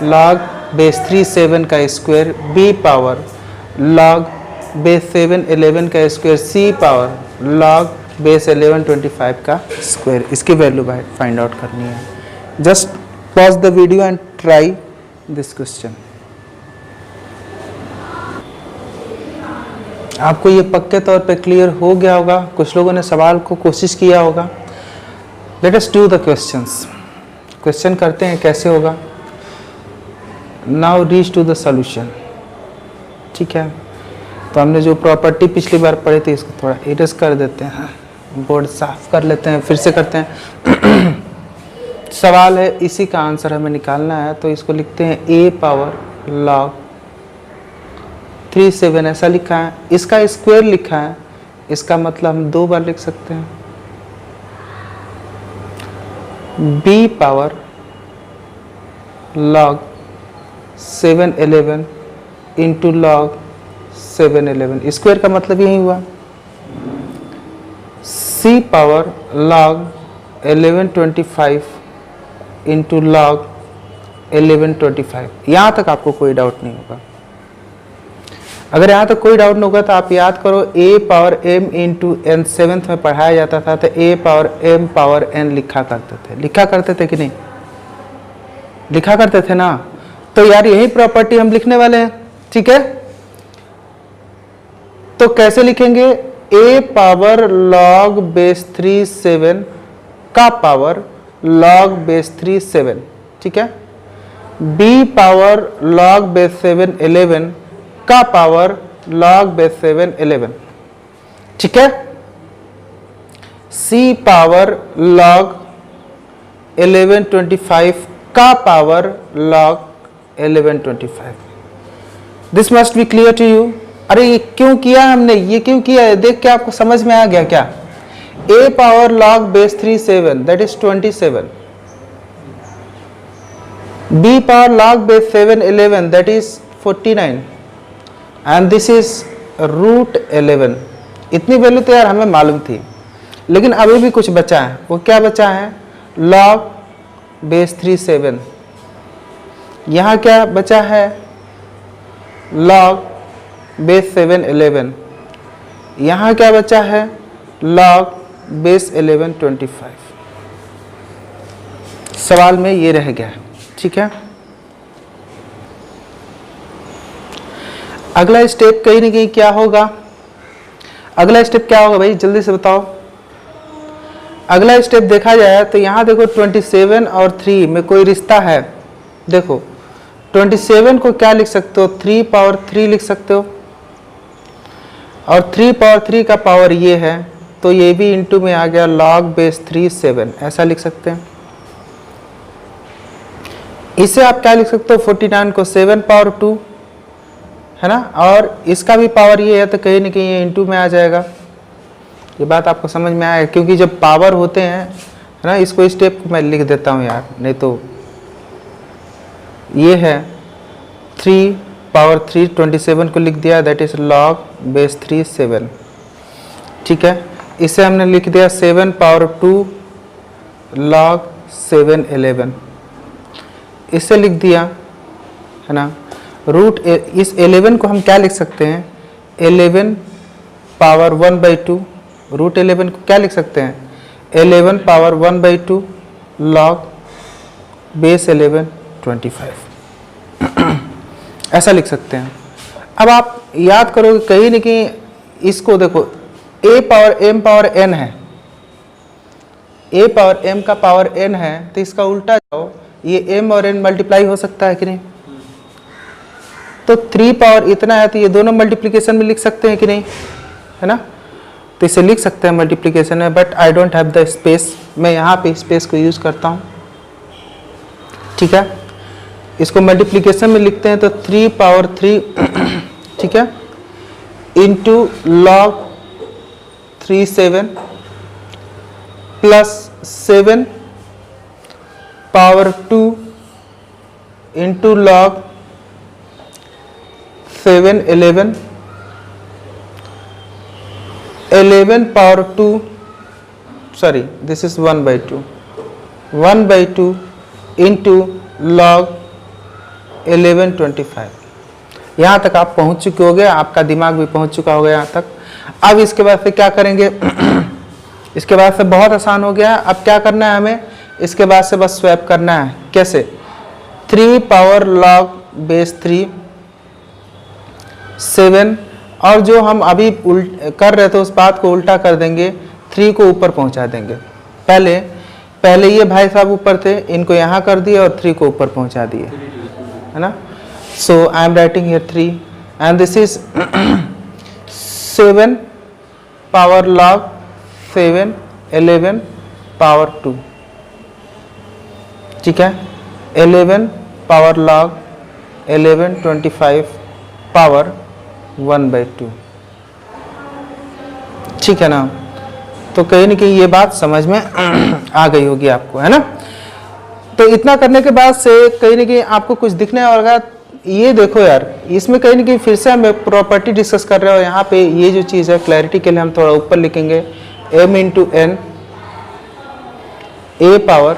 log base 37 का square, b power log base 7 11 का square, c power log base 11 25 का square. इसकी value find out करनी है। Just pause the video and try this question. आपको ये पक्के तौर पे क्लियर हो गया होगा, कुछ लोगों ने सवाल को कोशिश किया होगा। Let us do the questions. Question करते हैं कैसे होगा। Now reach to the solution, ठीक है। तो हमने जो प्रॉपर्टी पिछली बार पढ़ी थी इसको थोड़ा इरेज कर देते हैं, बोर्ड साफ कर लेते हैं, फिर से करते हैं। सवाल है, इसी का आंसर हमें निकालना है, तो इसको लिखते हैं a पावर लॉग 37 ऐसा लिखा है, इसका स्क्वायर लिखा है, इसका मतलब हम 2 बार लिख सकते हैं। b power log 7 11 into log 7 11, square का मतलब यही हुआ। c power log 11 25 into log 1125। यहाँ तक आपको कोई डाउट नहीं होगा। अगर यहाँ तक कोई डाउट नहीं होगा तो आप याद करो a power m into n 7th में पढ़ाया जाता था तो a power m power n लिखा करते थे कि नहीं, लिखा करते थे ना। तो यार यही प्रॉपर्टी हम लिखने वाले हैं, ठीक है। तो कैसे लिखेंगे, a पावर log बेस 3 7 का पावर log बेस 3 7, ठीक है। b पावर log बेस 7 11 का पावर log बेस 7 11, ठीक है। c पावर log 11 25 का power log 11 25। This must be clear to you. अरे ये क्यों किया हमने, ये क्यों किया है, देख के आपको समझ में आ गया क्या। a power log base 3 7 that is 27, b power log base 7 11 that is 49 and this is root 11। इतनी वैल्यू तो यार हमें मालूम थी, लेकिन अभी भी कुछ बचा है। वो क्या बचा है, log बेस 3 7। यहाँ क्या बचा है, log बेस 7 11। यहाँ क्या बचा है, log बेस 11 25। सवाल में ये रह गया, ठीक है। अगला स्टेप कहीं ना कहीं क्या होगा, अगला स्टेप क्या होगा भाई जल्दी से बताओ। अगला स्टेप देखा जाए तो यहाँ देखो 27 और 3 में कोई रिश्ता है। देखो 27 को क्या लिख सकते हो, 3 पावर 3 लिख सकते हो, और 3 पावर 3 का पावर ये है, तो ये भी इंटू में आ गया log बेस 3 7, ऐसा लिख सकते हैं। इसे आप क्या लिख सकते हो, 49 को 7 पावर 2 है ना, और इसका भी पावर ये है तो कहीं ना कहीं ये इंटू में आ जाएगा। ये बात आपको समझ में आएगा, क्योंकि जब पावर होते हैं है ना, इसको स्टेप को मैं लिख देता हूँ यार, नहीं तो ये है 3 पावर 3 27 को लिख दिया, दैट इज log बेस 3 7, ठीक है। इसे हमने लिख दिया 7 पावर 2 log 7 11, इसे लिख दिया है ना। रूट इस 11 को हम क्या लिख सकते हैं, 11 पावर 1/2, रूट 11 को क्या लिख सकते हैं, 11 पावर 1/2 log बेस 11 25, ऐसा लिख सकते हैं। अब आप याद करोगे कहीं न कहीं इसको देखो, a power m power n है, a पावर m का पावर n है, तो इसका उल्टा जाओ, ये m और n मल्टीप्लाई हो सकता है कि नहीं। तो 3 पावर इतना है तो ये दोनों मल्टीप्लिकेशन में लिख सकते हैं कि नहीं, है ना। तो इसे लिख सकते हैं मल्टीप्लिकेशन में, but I don't have the space, मैं यहाँ पे स्पेस को यूज करता हूँ, ठीक है। इसको मल्टीप्लिकेशन में लिखते हैं तो 3 पावर 3 ठीक है, into log 3 7 plus 7 power 2 into log 7 11 11 power 2, sorry this is 1/2 1/2 into log 11 25। यहाँ तक आप पहुँच चुके होगे, आपका दिमाग भी पहुँच चुका होगा यहाँ तक। अब इसके बाद से क्या करेंगे इसके बाद से बहुत आसान हो गया। अब क्या करना है हमें, इसके बाद से बस स्वैप करना है। कैसे, 3 पावर log बेस 3 7, और जो हम अभी कर रहे थे उस बात को उल्टा कर देंगे, 3 को ऊपर पहुंचा देंगे। पहले ये भाई साहब ऊपर थे, इनको यहाँ कर दिए और 3 को ऊपर पहुंचा दिए, है ना। So I am writing here 3 and this is 7 power log 7 11 power 2, ठीक है। 11 पावर log 11 25 पावर 1/2, ठीक है ना। तो कहीं ना कहीं ये बात समझ में आ गई होगी आपको, है ना। तो इतना करने के बाद से कहीं ना कहीं आपको कुछ दिखने होगा। ये देखो यार, इसमें कहीं ना कहीं फिर से हम प्रॉपर्टी डिस्कस कर रहे हो। यहाँ पे ये जो चीज़ है, क्लैरिटी के लिए हम थोड़ा ऊपर लिखेंगे m into n a power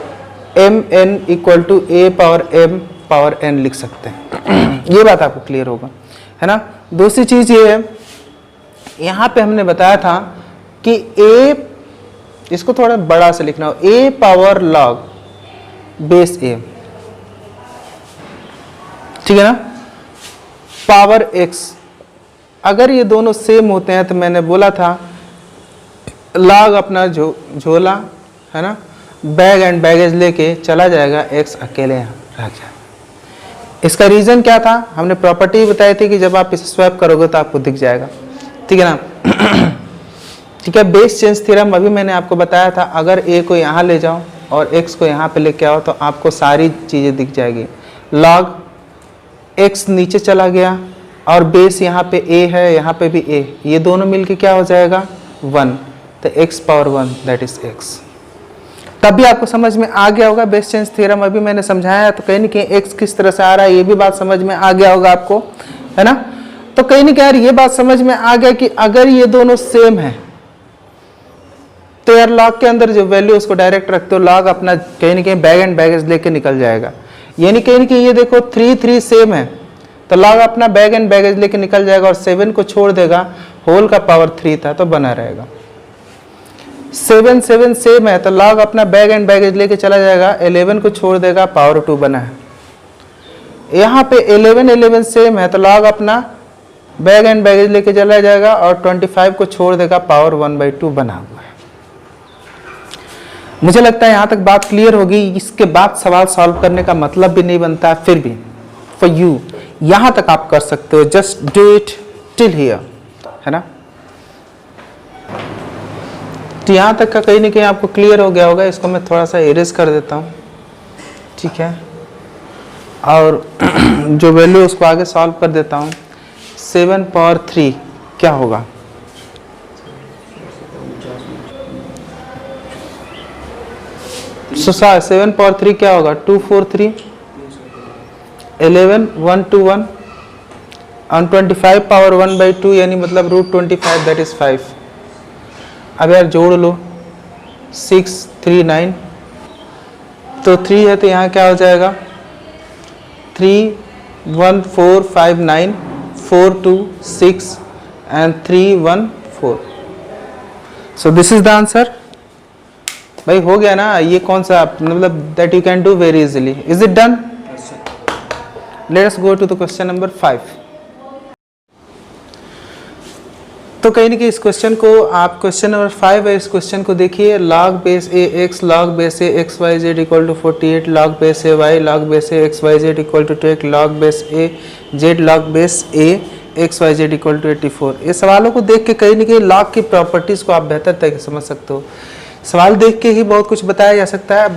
m n equal to a power m power n लिख सकते हैं। ये बात आपको क्लियर होगा, है ना। दूसरी चीज़ ये है, यहाँ पे हमने बताया था कि a, इसको थोड़ा बड़ा से लिखना हो, a power log base a, ठीक है ना, पावर x। अगर ये दोनों सेम होते हैं तो मैंने बोला था लॉग अपना झोला, है ना, बैग एंड बैगेज लेके चला जाएगा, x अकेले यहाँ रह जाएगा। इसका रीज़न क्या था, हमने प्रॉपर्टी बताई थी कि जब आप इसे स्वैप करोगे तो आपको दिख जाएगा, ठीक है ना। ठीक है, बेस चेंज थ्योरम अभी मैंने आपको बताया था, अगर a को यहाँ ले जाओ और x को यहाँ पे लेके आओ तो आपको सारी चीज़ें दिख जाएगी। लॉग x नीचे चला गया और बेस यहाँ पे a है, यहाँ पे भी a, ये दोनों मिलके क्या हो जाएगा 1, तो x power 1 that is x। तब भी आपको समझ में आ गया होगा बेस चेंज थ्योरम अभी मैंने समझाया है, तो कहीं ना कहीं x किस तरह से आ रहा है ये भी बात समझ में आ गया होगा आपको, है ना। तो कहीं ना कहीं यार ये बात समझ में आ गया कि अगर ये दोनों सेम है तो यार लॉग के अंदर जो वैल्यू उसको डायरेक्ट रखते हो, लॉग अपना कहीं ना कहीं बैग एंड बैगेज लेके निकल जाएगा। यानी कहीं ना कहीं ये देखो 3 3 सेम है तो लॉग अपना बैग एंड बैगेज लेके निकल जाएगा और 7 को छोड़ देगा, होल का पावर 3 था तो बना रहेगा। 7 7 सेम है तो लॉग अपना बैग एंड बैगेज लेके चला जाएगा, 11 को छोड़ देगा, पावर 2 बना है। यहाँ पे 11 11 सेम है तो लॉग अपना बैग एंड बैगेज लेके चला जाएगा और 25 को छोड़ देगा, पावर 1/2 बना हुआ है। मुझे लगता है यहाँ तक बात क्लियर होगी। इसके बाद सवाल सॉल्व करने का मतलब भी नहीं बनता, फिर भी फॉर यू यहाँ तक आप कर सकते हो, just do it till here, है ना। तो यहाँ तक का कहीं ना कहीं आपको क्लियर हो गया होगा। इसको मैं थोड़ा सा इरेज कर देता हूँ, ठीक है, और जो वैल्यू उसको आगे सॉल्व कर देता हूँ। 7 पावर 3 क्या होगा, सो 7 पावर 3 क्या होगा, 2 4 3 11 1 2 1 और 25 पावर 1/2 यानी मतलब √25 दैट इज 5। अब यार जोड़ लो, 6 3 9, तो 3 है तो यहाँ क्या हो जाएगा 3 1 4 5 9 4 2 6 and 3 1 4। So this is the answer. भाई हो गया ना, ये कौन सा मतलब that you can do very easily. Is it done? Let us go to the question number 5। तो कहीं ना कहीं इस क्वेश्चन को आप, क्वेश्चन नंबर 5 है, इस क्वेश्चन को देखिए। Log base a x log base a x y z equal to 48 log base a y log base a x y z equal to 2 log base a z log base a x y z equal to 84। ये सवालों को देख के कहीं ना कहीं log की properties को आप बेहतर तरीके से समझ सकते हो। सवाल देख के ही बहुत कुछ बताया जा सकता है,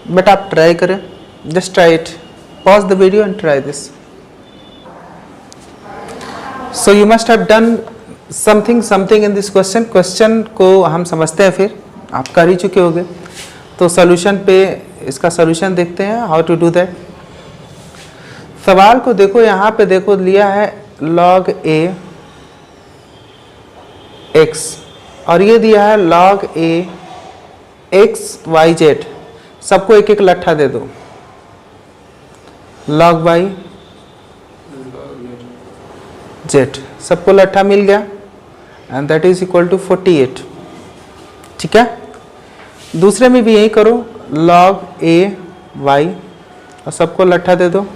बट आप ट्राई करें, just try it, pause the video and try this. So you must have done something in this question. Question को हम समझते हैं, फिर आप कर ही चुके होंगे, तो सॉल्यूशन पे इसका सॉल्यूशन देखते हैं, हाउ टू डू दैट। सवाल को देखो, यहाँ पे देखो लिया है log a x और ये दिया है log a x y z। सबको एक एक लट्ठा दे दो, log y z, सबको लट्ठा मिल गया and that is equal to 48। ठीक है, दूसरे में भी यही करो, log a y और सबको लट्ठा दे दो,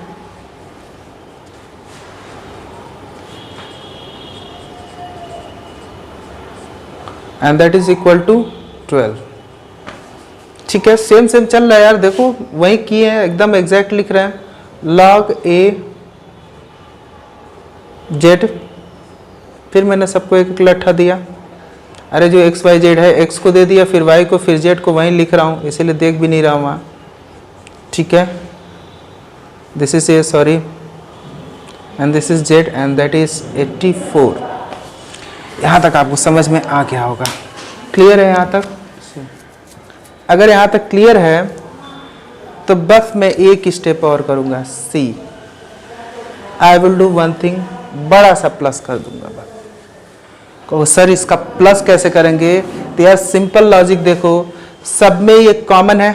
and that is equal to 12। ठीक है, सेम चल रहा है यार, देखो वही किए हैं, एकदम एग्जैक्ट लिख रहे हैं। log a z, फिर मैंने सबको एक एक लट्ठा दिया। अरे जो एक्स वाई जेड है, एक्स को दे दिया, फिर वाई को, फिर जेड को, वहीं लिख रहा हूँ, इसीलिए देख भी नहीं रहा हूँ वहाँ। ठीक है, this is a, sorry, and this is Z and that is 84। यहाँ तक आपको समझ में आ गया होगा, क्लियर है यहाँ तक? अगर यहाँ तक क्लियर है तो बस मैं एक स्टेप और करूँगा, see, I will do one thing, बड़ा सा प्लस कर दूंगा। बस कहो सर इसका प्लस कैसे करेंगे? तो यार सिंपल लॉजिक देखो, सब में ये कॉमन है,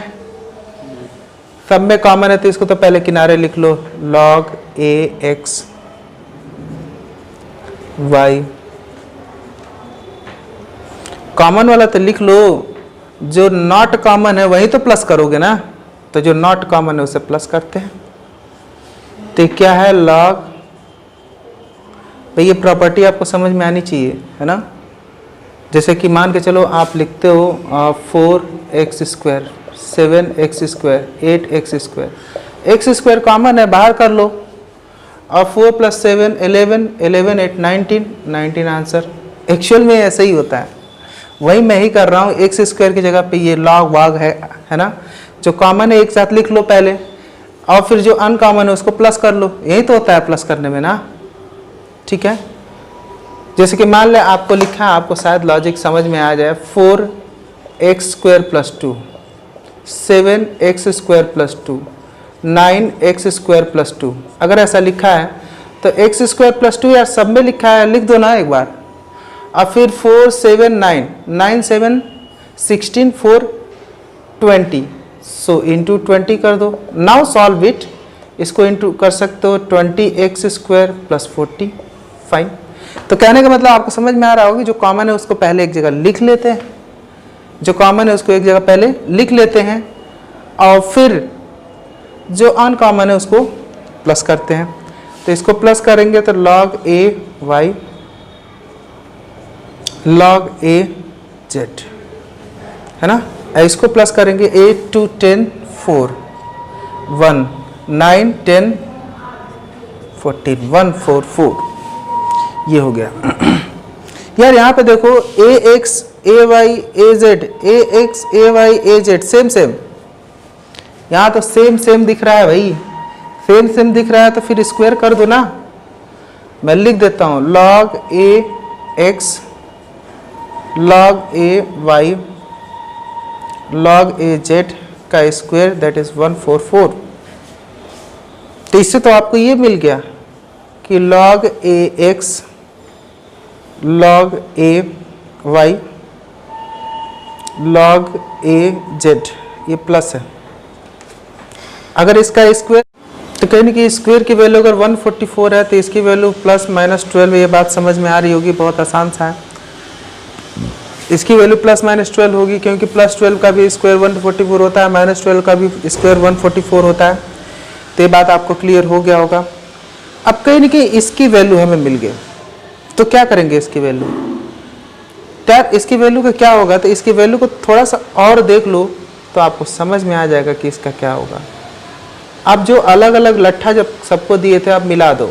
सब में कॉमन है तो इसको तो पहले किनारे लिख लो, log ax y। कॉमन वाला तो लिख लो, जो नॉट कॉमन है वही तो प्लस करोगे ना, तो जो नॉट कॉमन है उसे प्लस करते हैं। तो क्या है log, भाई ये प्रॉपर्टी आपको समझ में आनी चाहिए, है ना। जैसे कि मान के चलो आप लिखते हो 4x², 7x², 8x², x² common है, बाहर कर लो, और 4 + 7 11, 11 8 19, 19 आंसर। एक्चुअल में ऐसा ही होता है, वही मैं ही कर रहा हूँ, x² की जगह पे ये log वाग है ना। जो कॉमन है एक साथ लिख लो पहले, और फिर जो अनकॉमन है उसको प्लस कर लो, यही तो होता है प्लस करने में ना, ठीक है। जैसे कि मान ले आपको लिखा है, आपको शायद लॉजिक समझ में आ जाए, 4x² + 2, 7x² + 2, 9x² + 2। अगर ऐसा लिखा है तो x² + 2 यार सब में लिखा है, लिख दो ना एक बार। और फिर 4 7 9, 9 7 16, 4 20, सो इंटू 20 कर दो। नाउ सॉल्व इट, इसको इंटू कर सकते हो 20x² + 40, फाइन। तो कहने का मतलब आपको समझ में आ रहा होगा कि जो कॉमन है उसको पहले एक जगह लिख लेते हैं, जो कॉमन है उसको एक जगह पहले लिख लेते हैं, और फिर जो अनकॉमन है उसको प्लस करते हैं। तो इसको प्लस करेंगे तो log a y, log a z, है ना। इसको प्लस करेंगे 8 2 10 4 1 9 10 14 1 4 4, ये हो गया। यार यहाँ पे देखो ax ay az, ax ay az same same, यहाँ तो सेम सेम दिख रहा है भाई, सेम सेम दिख रहा है तो फिर स्क्वायर कर दो ना। मैं लिख देता हूँ log a x, log a y, log a z का स्क्वायर, दैट इज 144। तो इससे तो आपको ये मिल गया कि log a x, log a y, log a z, ये प्लस है। अगर इसका स्क्वायर, तो कहीं कि स्क्वायर की वैल्यू अगर 144 है तो इसकी वैल्यू +-12, ये बात समझ में आ रही होगी, बहुत आसान सा है। इसकी वैल्यू +-12 होगी, क्योंकि +12 का भी स्क्वायर 144 होता है, -12 का भी स्क्वायर 144 होता है। तो ये बात आपको क्लियर हो गया होगा। अब कहीं ना कहीं इसकी वैल्यू हमें मिल गई, तो क्या करेंगे इसकी वैल्यू, यार इसकी वैल्यू का क्या होगा, तो इसकी वैल्यू को थोड़ा सा और देख लो तो आपको समझ में आ जाएगा कि इसका क्या होगा। अब जो अलग अलग लट्ठा जब सबको दिए थे आप मिला दो,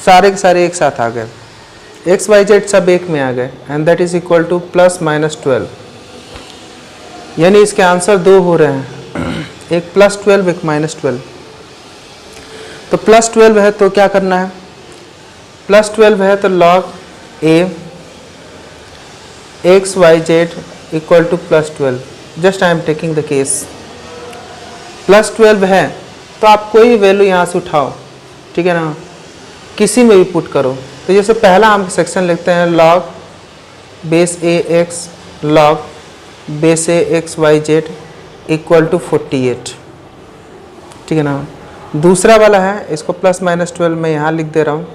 सारे के सारे एक साथ आ गए, एक्स वाई जेड सब एक में आ गए, and that is equal to +-12, यानी इसके आंसर दो हो रहे हैं, एक +12 एक -12। तो +12 है तो क्या करना है, +12 है तो log a x y z equal to +12, just I am taking the case. +12 है तो आप कोई वैल्यू यहाँ से उठाओ, ठीक है ना, किसी में भी पुट करो। तो जैसे पहला हम सेक्शन लिखते हैं log base a x, log base a x y z equal to 48, ठीक है ना। दूसरा वाला है, इसको +-12 मैं यहाँ लिख दे रहा हूँ,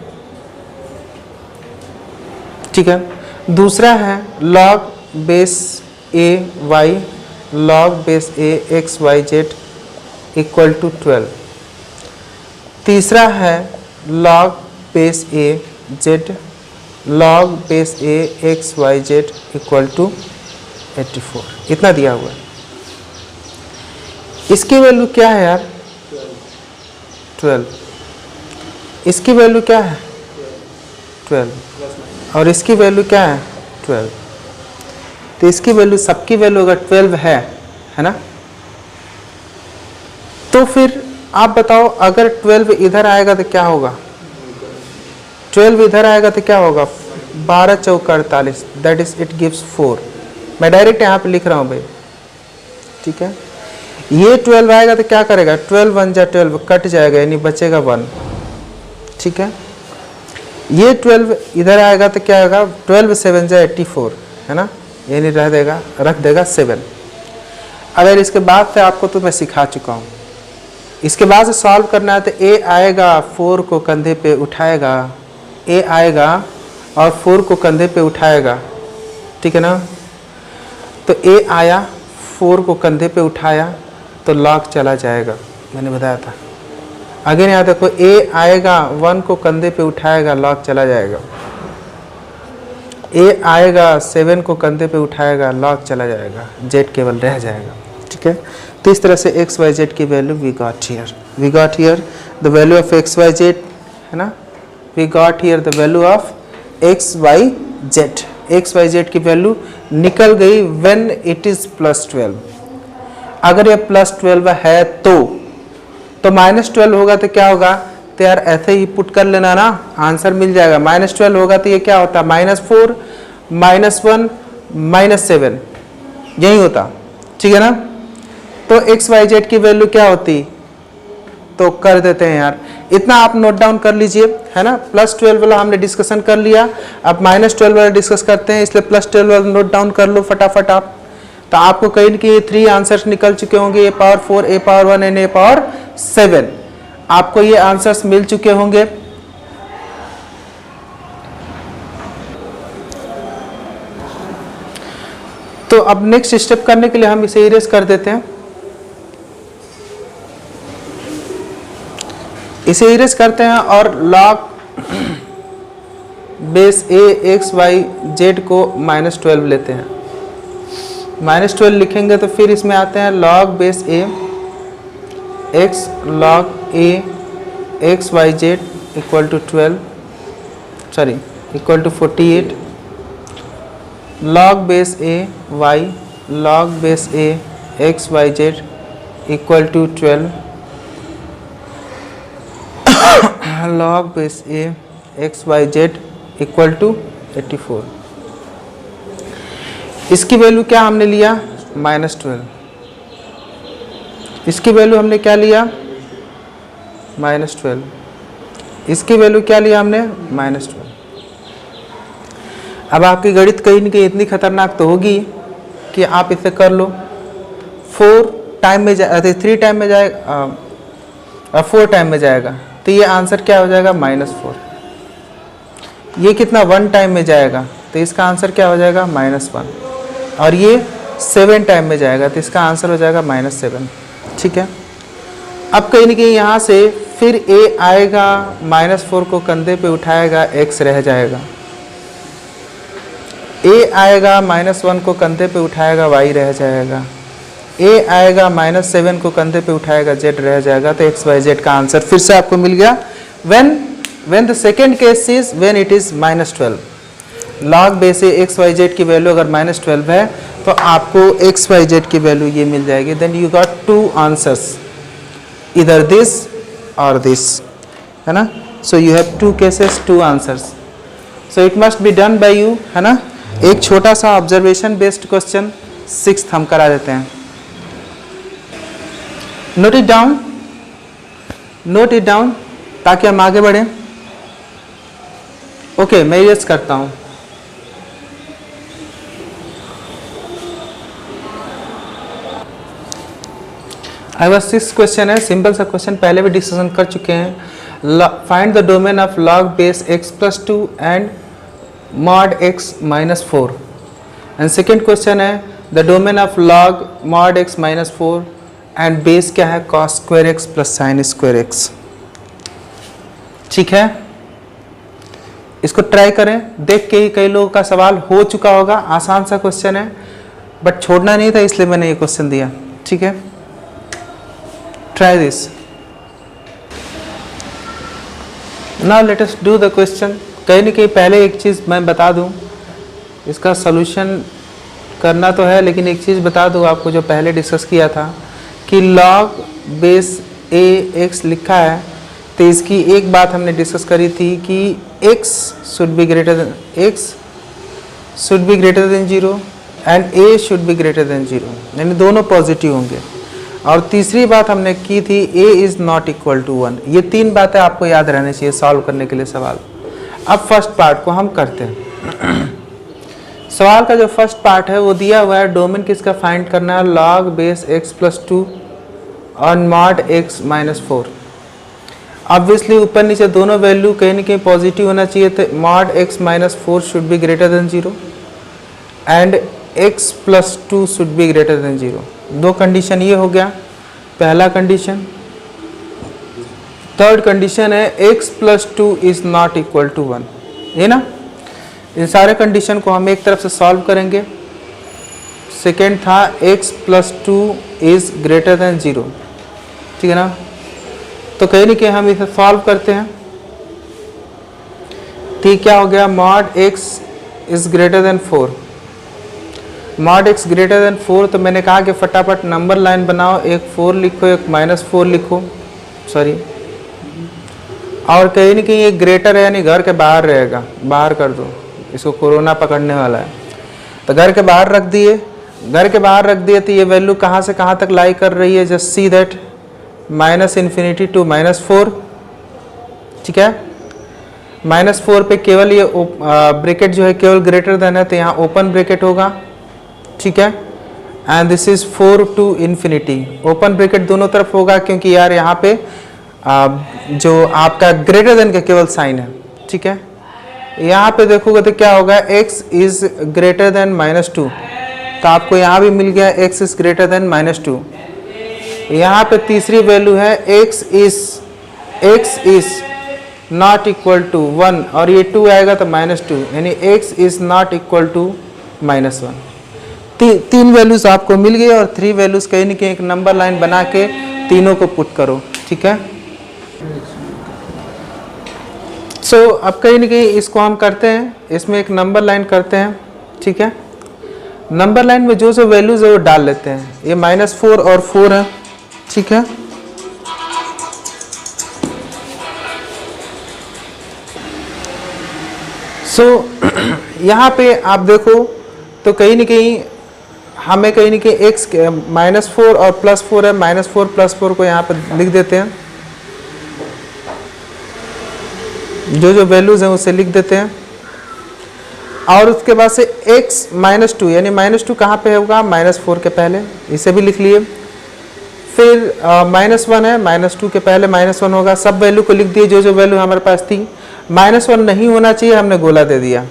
ठीक है। दूसरा है log base a y, log base a x y z equal to 12। तीसरा है log base a z, log base a x y z equal to 84, इतना दिया हुआ है। इसकी वैल्यू क्या है यार, 12। इसकी वैल्यू क्या है 12, और इसकी वैल्यू क्या है 12। तो इसकी वैल्यू, सबकी वैल्यू अगर 12 है ना, तो फिर आप बताओ अगर 12 इधर आएगा तो क्या होगा, 12 इधर आएगा तो क्या होगा, 12 चौका 48, दैट इज इट गिव्स 4। मैं डायरेक्ट यहाँ पे लिख रहा हूँ भाई, ठीक है। ये 12 आएगा तो क्या करेगा, 12 1 जा 12 कट जाएगा, यानी बचेगा 1, ठीक है। ये 12 इधर आएगा तो क्या होगा, 12 7 जा 84, है ना, यानी रख देगा 7। अगर इसके बाद से आपको तो मैं सिखा चुका हूँ, इसके बाद से सॉल्व करना है तो ए आएगा 4 को कंधे पे उठाएगा, ए आएगा और 4 को कंधे पे उठाएगा, ठीक है ना। तो ए आया 4 को कंधे पे उठाया तो लॉग चला जाएगा, मैंने बताया था। अगेन यहाँ देखो ए आएगा 1 को कंधे पे उठाएगा, लॉग चला जाएगा। ए आएगा 7 को कंधे पे उठाएगा, लॉग चला जाएगा, जेड केवल रह जाएगा, ठीक है। तो इस तरह से एक्स वाई जेड की value we got here the value of x y z, है ना। We got here the value of x y z. X y z की वैल्यू निकल गई व्हेन इट इज +12। अगर ये +12 है तो -12 होगा तो क्या होगा, तो यार ऐसे ही पुट कर लेना ना, आंसर मिल जाएगा। -12 होगा तो ये क्या होता, -4 -1 -7, यही होता, ठीक है ना। तो एक्स वाई जेड की वैल्यू क्या होती, तो कर देते हैं यार, इतना आप नोट डाउन कर लीजिए, है ना। +12 वाला हमने डिस्कशन कर लिया, अब -12 वाला डिस्कस करते हैं, इसलिए +12 वाला नोट डाउन कर लो फटाफट आप। तो आपको कहीं न कहीं 3 आंसर्स निकल चुके होंगे, A⁴, A⁴1 एंड A⁴7। आपको ये आंसर्स मिल चुके होंगे। तो अब नेक्स्ट स्टेप करने के लिए हम इसे इरेज कर देते हैं। इसे इरेज करते हैं और log base a x y z को -12 लेते हैं। -12 लिखेंगे तो फिर इसमें आते हैं log base a x log a x y z equal to 48, log base a y log base a x y z equal to 12, log base a x y z equal to 84। इसकी value क्या हमने लिया, -12। इसकी value हमने क्या लिया, -12। इसकी value क्या लिया हमने, -12। अब आपकी गणित कहीं न कहीं इतनी खतरनाक तो होगी कि आप इसे कर लो। 4 टाइम में 3 टाइम में जाएगा और 4 टाइम में जाएगा, तो ये आंसर क्या हो जाएगा, -4। ये कितना 1 टाइम में जाएगा, तो इसका आंसर क्या हो जाएगा, -1। और ये 7 टाइम में जाएगा, तो इसका आंसर हो जाएगा -7, ठीक है। अब कहीं न कहीं यहाँ से फिर a आएगा, -4 को कंधे पे उठाएगा, x रह जाएगा। a आएगा, -1 को कंधे पे उठाएगा, y रह जाएगा। a आएगा, -7 को कंधे पे उठाएगा, z रह जाएगा। तो एक्स वाई जेड का आंसर फिर से आपको मिल गया। when the second case is when it is -12, log base x y z की वैल्यू अगर -12 है तो आपको एक्स वाई जेड की वैल्यू ये मिल जाएगी। देन यू गॉट 2 आंसर्स, इधर दिस और दिस, है ना। So you have 2 cases 2 answers. So it must be done by you, है ना। एक छोटा सा ऑब्जर्वेशन बेस्ड क्वेश्चन 6th हम करा देते हैं। नोट इट डाउन ताकि हम आगे बढ़ें। ओके, मैं इरेज करता हूं। आई 6 क्वेश्चन है, सिंपल सा क्वेश्चन, पहले भी डिस्कशन कर चुके हैं। Find the domain of log base x+2 and mod x -4। And second question है the domain of log mod x -4 and base क्या है, cos square x plus sin square x। ठीक है, इसको ट्राई करें, देख के ही कई लोगों का सवाल हो चुका होगा। आसान सा क्वेश्चन है बट छोड़ना नहीं था, इसलिए मैंने ये क्वेश्चन दिया, ठीक है। Try this. Now let us do the question. कहीं न कहीं पहले एक चीज़ मैं बता दूं, इसका सॉल्यूशन करना तो है, लेकिन एक चीज़ बता दूं आपको जो पहले डिस्कस किया था कि log बेस a x लिखा है, तो इसकी एक बात हमने डिस्कस करी थी कि x should be greater than 0 and a should be greater than 0, यानी दोनों पॉजिटिव होंगे। और तीसरी बात हमने की थी a is not equal to 1। ये 3 बातें आपको याद रहनी चाहिए सॉल्व करने के लिए सवाल। अब फर्स्ट पार्ट को हम करते हैं। सवाल का जो फर्स्ट पार्ट है वो दिया हुआ है, डोमेन किसका फाइंड करना है, log बेस x प्लस 2 और मॉड x माइनस 4। ऑब्वियसली ऊपर नीचे दोनों वैल्यू कहीं ना कहीं पॉजिटिव होना चाहिए, तो mod x minus 4 should be greater than 0 and x plus 2 should be greater than 0। दो कंडीशन ये हो गया पहला कंडीशन। थर्ड कंडीशन है x plus 2 is not equal to 1, ये ना। इन सारे कंडीशन को हम एक तरफ से सॉल्व करेंगे। सेकेंड था x plus 2 is greater than 0, ठीक है ना। तो कहीं ना कहीं हम इसे सॉल्व करते हैं, ठीक क्या हो गया, mod x is greater then 4। Mod x greater than 4, तो मैंने कहा कि फटाफट नंबर लाइन बनाओ, एक 4 लिखो एक माइनस 4 लिखो, सॉरी, और कहीं ना कहीं एक ग्रेटर है यानी घर के बाहर रहेगा, बाहर कर दो, इसको कोरोना पकड़ने वाला है। तो घर के बाहर रख दिए, घर के बाहर रख दिए, तो ये वैल्यू कहाँ से कहाँ तक लाई कर रही है, just see that minus infinity to minus 4, ठीक है। माइनस 4 पे केवल ये ब्रैकेट जो है केवल ग्रेटर देन है, तो यहाँ ओपन ब्रैकेट होगा, ठीक है। And this is 4 to infinity, open bracket दोनों तरफ होगा क्योंकि यार यहाँ पे जो आपका ग्रेटर देन का केवल साइन है, ठीक है। यहाँ पे देखोगे तो क्या होगा, x is greater than minus 2, तो आपको यहाँ भी मिल गया x is greater than minus 2। यहाँ पे तीसरी वैल्यू है x is not equal to 1, और ये 2 आएगा तो माइनस 2, यानी x is not equal to minus 1। तीन वैल्यूज आपको मिल गई, और 3 वैल्यूज कहीं ना कहीं एक नंबर लाइन बना के तीनों को पुट करो, ठीक है। सो अब कहीं ना कहीं इसको हम करते हैं, इसमें एक नंबर लाइन करते हैं, ठीक है। नंबर लाइन में जो वैल्यूज है वो डाल लेते हैं, ये माइनस 4 और 4 है, ठीक है। सो यहाँ पे आप देखो तो कहीं ना कहीं हमें कहीं ना कहीं x माइनस 4 और प्लस 4 है, माइनस 4 प्लस 4 को यहाँ पर लिख देते हैं, जो वैल्यूज हैं उसे लिख देते हैं। और उसके बाद से x माइनस 2, यानी माइनस 2 कहाँ पे होगा, माइनस 4 के पहले, इसे भी लिख लिए। फिर माइनस 1 है, माइनस 2 के पहले माइनस 1 होगा, सब वैल्यू को लिख दिए जो वैल्यू हमारे पास थी। माइनस 1 नहीं होना चाहिए, हमने गोला दे दिया।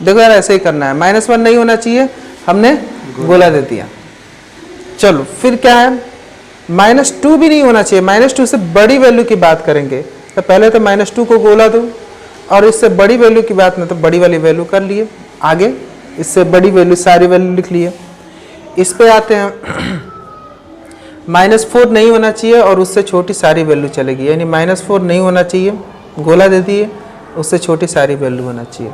देखो यार ऐसे ही करना है, माइनस 1 नहीं होना चाहिए, हमने गोला दे दिया। चलो फिर क्या है, माइनस 2 भी नहीं होना चाहिए, माइनस 2 से बड़ी वैल्यू की बात करेंगे, तो पहले तो माइनस 2 को गोला दो, और इससे बड़ी वैल्यू की बात में तो बड़ी वाली वैल्यू कर लिए आगे, इससे बड़ी वैल्यू सारी वैल्यू लिख लिए। इस पे आते हैं, माइनस 4 नहीं होना चाहिए और उससे छोटी सारी वैल्यू चलेगी, यानी माइनस 4 नहीं होना चाहिए, गोला दे दिए, उससे छोटी सारी वैल्यू होना चाहिए।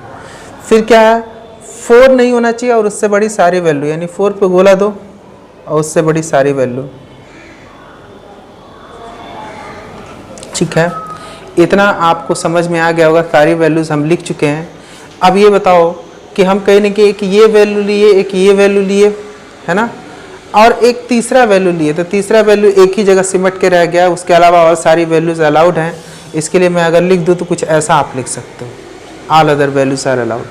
फिर क्या है, 4 नहीं होना चाहिए और उससे बड़ी सारी वैल्यू, यानी 4 पे गोला दो और उससे बड़ी सारी वैल्यू, ठीक है। इतना आपको समझ में आ गया होगा, सारी वैल्यूज हम लिख चुके हैं। अब ये बताओ कि हम कहीं ना कहीं एक ये वैल्यू लिए, एक ये वैल्यू लिए, है ना, और एक तीसरा वैल्यू लिए, तो तीसरा वैल्यू एक ही जगह सिमट के रह गया, उसके अलावा और सारी वैल्यूज अलाउड हैं। इसके लिए मैं अगर लिख दूँ तो कुछ ऐसा आप लिख सकते हो, all other values are allowed.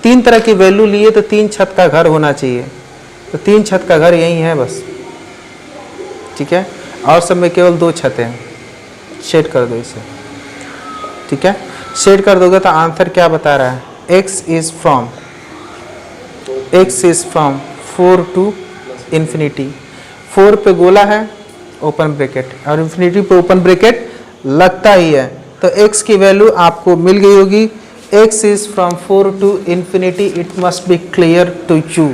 3 तरह की वैल्यू लिए तो 3 छत का घर होना चाहिए, तो 3 छत का घर यही है बस, ठीक है, और सब में केवल 2 छतें हैं। शेड कर दो इसे, ठीक है। शेड कर दोगे तो आंसर क्या बता रहा है, x is from 4 to infinity. 4 पे गोला है, ओपन ब्रैकेट, और इन्फिनिटी पे ओपन ब्रैकेट लगता ही है, तो x की वैल्यू आपको मिल गई होगी, x is from 4 to infinity, it must be clear to you.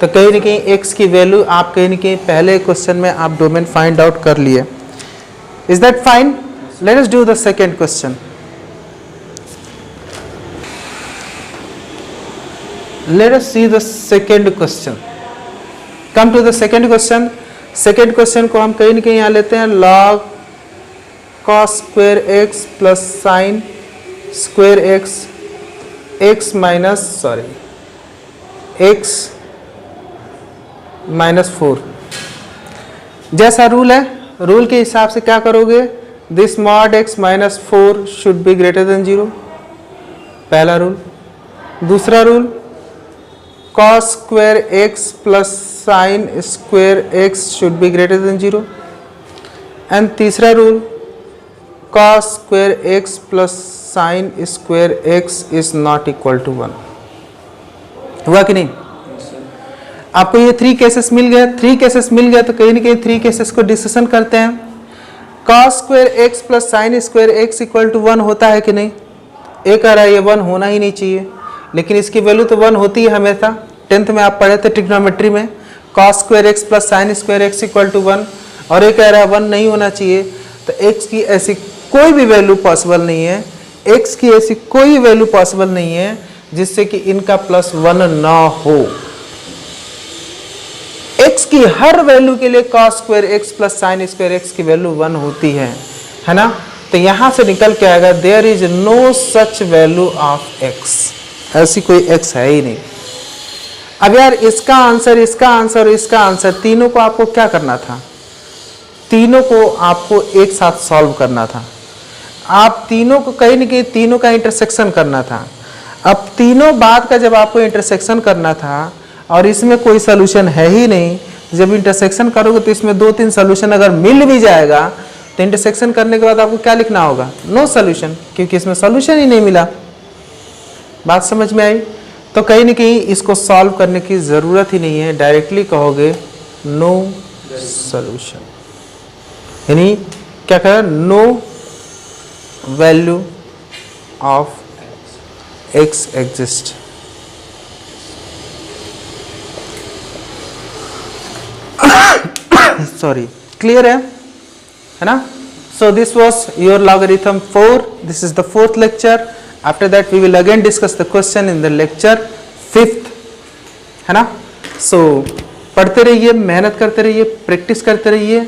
तो कहीं ना कहीं x की वैल्यू आप कहीं ना कहीं पहले क्वेश्चन में आप डोमेन फाइंड आउट कर लिए। Is that fine? Late us do the second question. Let us see the second question. Come to the second question. Second question को हम कहीं ना कहीं यहाँ लेते हैं, log cos square x plus sin square x, x minus -4। जैसा rule है, रूल के हिसाब से क्या करोगे, this mod x minus 4 should be greater than 0, पहला रूल। दूसरा rule, cos square x plus sin square x should be greater than 0. And तीसरा rule cos square x plus sin square x is not equal to 1. हुआ कि नहीं? आपको ये 3 cases मिल गया. 3 cases मिल गया तो कहीं ना कहीं 3 केसेस को डिस्कशन करते हैं. cos square x plus sin square x equal to 1 होता है कि नहीं? एक आ रहा है ये 1 होना ही नहीं चाहिए, लेकिन इसकी वैल्यू तो 1 होती है हमेशा. 10th में आप पढ़े थे ट्रिग्नोमेट्री में cos square x plus sin square x equal to 1, और एक कह रहा है 1 नहीं होना चाहिए. तो x की ऐसी कोई भी वैल्यू पॉसिबल नहीं है, x की ऐसी कोई वैल्यू पॉसिबल नहीं है जिससे कि इनका प्लस 1 ना हो. x की हर वैल्यू के लिए cos square x plus sin square x की वैल्यू 1 होती है ना. तो यहां से निकल के आएगा there is no such value of x. ऐसी कोई x है ही नहीं. अब यार इसका आंसर, इसका आंसर, इसका आंसर, तीनों को आपको क्या करना था? तीनों को आपको एक साथ सॉल्व करना था. आप तीनों को कहीं ना कहीं तीनों का इंटरसेक्शन करना था. अब तीनों बात का जब आपको इंटरसेक्शन करना था और इसमें कोई सोल्यूशन है ही नहीं, जब इंटरसेक्शन करोगे तो इसमें 2-3 सोल्यूशन अगर मिल भी जाएगा तो इंटरसेक्शन करने के बाद आपको क्या लिखना होगा? नो सोल्यूशन, क्योंकि इसमें सोल्यूशन ही नहीं मिला. बात समझ में आई? तो कहीं ना कहीं इसको सॉल्व करने की ज़रूरत ही नहीं है, डायरेक्टली कहोगे नो सोल्यूशन. यानी क्या कहा? No value of x exist. Sorry, clear है ना? So this was your logarithm 4. This is the 4th lecture. After that we will again discuss the question in the lecture 5th, है ना. सो पढ़ते रहिए, मेहनत करते रहिए, प्रैक्टिस करते रहिए.